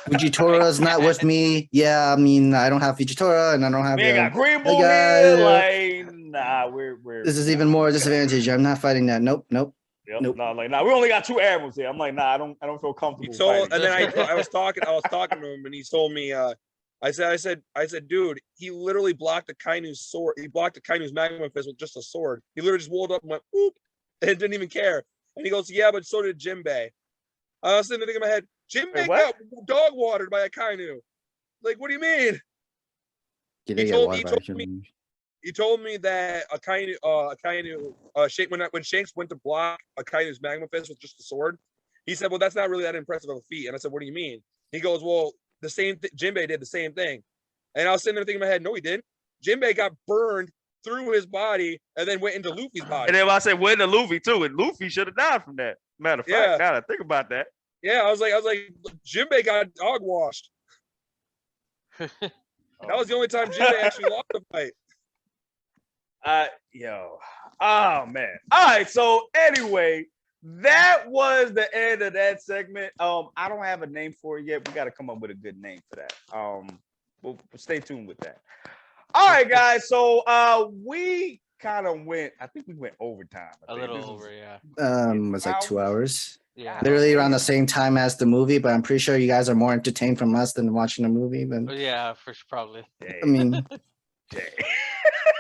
Fujitora's not with me. Yeah, I mean, I don't have Fujitora and I don't have. We ain't got Green Bull guy, here. Like, nah, we're. This is even more disadvantage. I'm not fighting that. Nope. Yep. Nope. No, like, nah, we only got 2 admirals here. I'm like, nah, I don't feel comfortable. And then I was talking to him, and he told me, I said, dude, he literally blocked a Kainu's sword. He blocked a Kainu's magma fist with just a sword. He literally just rolled up and went, whoop, and didn't even care. And he goes, yeah, but so did Jinbei. I was sitting there thinking in my head, Jinbei got dog watered by a Kainu. Like, what do you mean? He told me that a Kainu, when Shanks went to block a Kainu's magma fist with just a sword, he said, well, that's not really that impressive of a feat. And I said, what do you mean? He goes, well, the same Jinbei did the same thing. And I was sitting there thinking in my head, no, he didn't. Jinbei got burned through his body and then went into Luffy's body. And then I said, went into Luffy too, and Luffy should have died from that. Matter of fact, now that I think about that. Yeah, I was like, Jinbei got dog washed. That was the only time Jinbei actually lost the fight. Oh man. All right. So anyway, that was the end of that segment. I don't have a name for it yet. We got to come up with a good name for that. We'll stay tuned with that. All right, guys. So we kind of went. I think we went overtime. A little over, yeah. It was like 2 hours. Yeah. Literally around the same time as the movie, but I'm pretty sure you guys are more entertained from us than watching the movie. But yeah, probably. I mean, to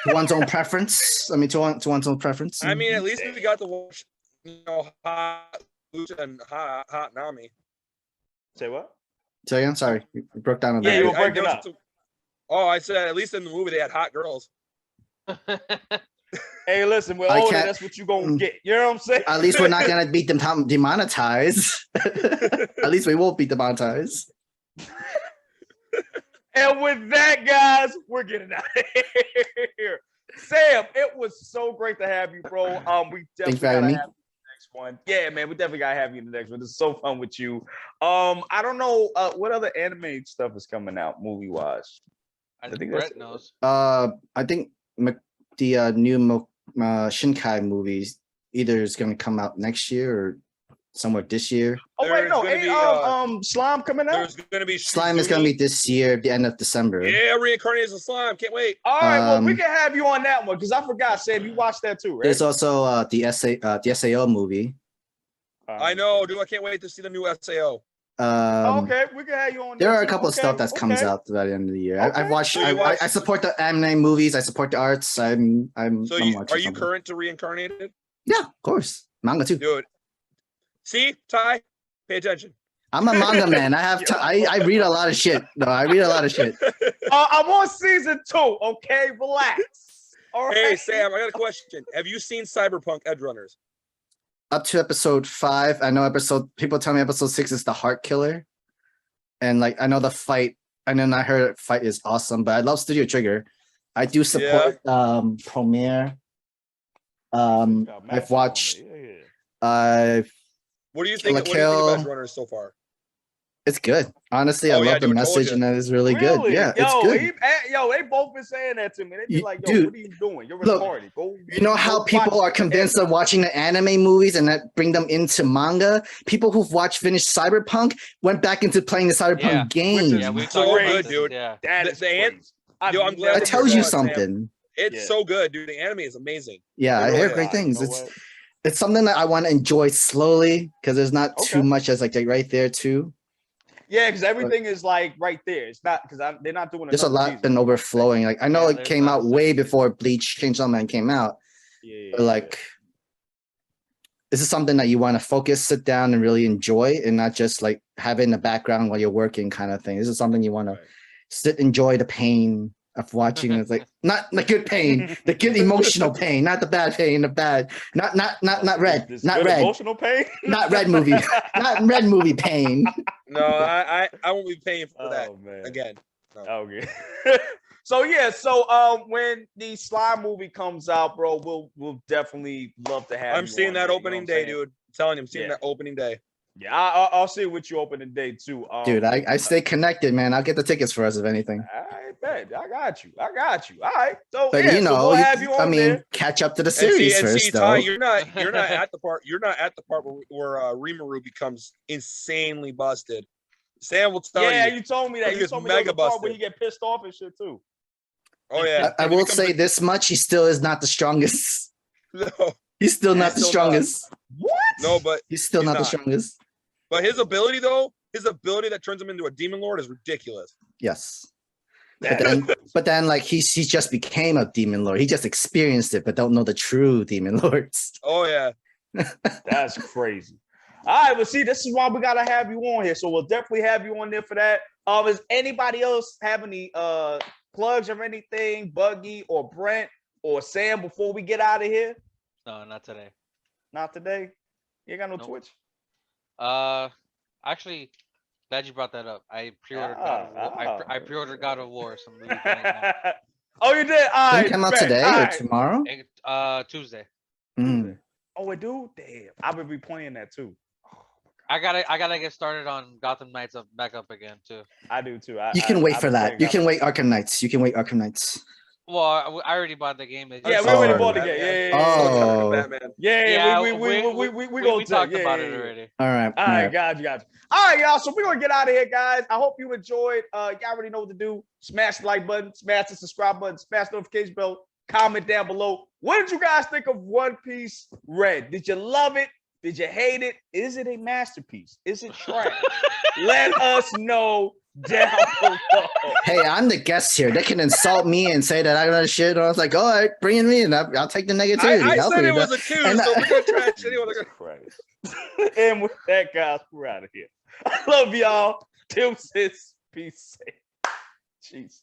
one's own preference. I mean, to one's own preference. I mean, at least we got to watch, Hot Lucha and Hot Nami. Say what? Say again. Sorry, you broke down on that. Yeah, you were breaking up. I said at least in the movie they had hot girls. Hey, listen, we're older. That's what you're gonna get. You know what I'm saying? At least we're not gonna beat them demonetized. At least we won't beat demonetized. And with that, guys, we're getting out of here. Sam, it was so great to have you, bro. We definitely gotta have you in the next one. Yeah, man, we definitely gotta have you in the next one. It's so fun with you. I don't know what other anime stuff is coming out movie wise. I think Brett knows. I think the new Shinkai movies either is going to come out next year or somewhere this year. Oh wait, no, ain't Slime coming out? There's going to be Slime is going to be this year, the end of December. Yeah, reincarnated as a slime. Can't wait. All right, well, we can have you on that one because I forgot, Sam, you watched that too, right? There's also the SAO movie. I know, dude. I can't wait to see the new SAO. Okay, we can have you on. There are a couple of stuff that comes out by the end of the year. I've watched. So I support the anime movies. I support the arts. So are you current to reincarnated? Yeah, of course. Manga too. Dude, see, Ty, pay attention. I'm a manga man. I have. I read a lot of shit. No, I read a lot of shit. I'm on season 2. Okay, relax. All right. Hey Sam, I got a question. Have you seen Cyberpunk Edgerunners? Up to episode 5. I know people tell me episode 6 is the heart killer. And like I know the fight, I heard fight is awesome, but I love Studio Trigger. I do support Premiere. I've watched what do you think of Edgerunners so far? It's good. Honestly, I love the message and that is really good. Yeah, it's good. They both been saying that to me. They be like, yo, what are you doing? You're retarded. You know how people are convinced of watching the anime movies and that bring them into manga? People who've finished Cyberpunk went back into playing the Cyberpunk game. Yeah, it's so good, dude. Yeah. That is I'm glad that tells you something. It's so good, dude. The anime is amazing. Yeah, I hear great things. It's something that I want to enjoy slowly because there's not too much as like right there too. Yeah, because everything is like right there. It's not because they're not doing. There's a lot been overflowing. Like I know it came out way before Bleach Chainsaw Man came out. But like, this is something that you want to focus, sit down, and really enjoy, and not just like have it in the background while you're working, kind of thing. This is something you want to sit, enjoy the pain of watching. It's like not the good pain, the good emotional pain, not the bad pain, the bad, not red, This not good red, emotional pain. not red movie, not red movie pain. No, I won't be paying for that Oh man. again. No. Okay. So yeah, so when the Slime movie comes out, bro, we'll definitely love to have I'm you seeing on that there, opening you know what I'm day, saying? dude. I'm telling you, I'm seeing Yeah. that opening day. Yeah, I'll see what you opening day too. Dude, I stay connected, man. I'll get the tickets for us if anything. I bet. I got you. All right. So But yeah, you know, so we'll have you on there. catch up to the And series first, see, though. Ty, you're not at the part. You're not at the part where Rimuru becomes insanely busted. Sam will tell Yeah, you. you told me that. He You gets told me there was mega a part where busted. he get pissed off and shit too. Oh yeah. I And he will becomes say this much: he still is not the strongest. No, He's still not the still not. strongest. What? no, but He's still He's not the not. strongest. but his ability though, his ability that turns him into a demon lord is ridiculous. Yes. That- But then, like he just became a demon lord. He just experienced it, but don't know the true demon lords. Oh yeah. That's crazy. All right, well, see, this is why we gotta have you on here. So we'll definitely have you on there for that. Is anybody else have any plugs or anything, Buggy or Brent or Sam, before we get out of here? No, not today. Not today. You ain't got no Nope. Twitch. Actually, glad you brought that up. I pre-ordered God of War. I pre-ordered God of War. So I'm really playing that. Oh, you did? All Didn't right, it come out bet. today All or right. tomorrow? Tuesday. Mm. Oh, it do? Damn. I would be playing that too. I gotta get started on Gotham Knights back up again too. I do too. You can wait I've for been that. playing You can Gotham. wait Arkham Knights. You can wait Arkham Knights. Well, I already bought the game. Yeah, we already Oh. bought the game. Yeah. Oh. Batman. Yeah, we we gonna talked yeah, about yeah, it yeah. already. All right. All right, got you. All right, y'all. So we're gonna get out of here, guys. I hope you enjoyed. Y'all already know what to do. Smash the like button, smash the subscribe button, smash the notification bell, comment down below. What did you guys think of One Piece Red? Did you love it? Did you hate it? Is it a masterpiece? Is it trash? Let us know down below. Hey, I'm the guest here. They can insult me and say that I don't shit. I was like, all right, bring it in. I'll take the negativity. I I'll said bring it was a 2, And so we're gonna trash anyone. Christ. And with that, guys, we're out of here. I love y'all. Deuces. Peace. Jesus.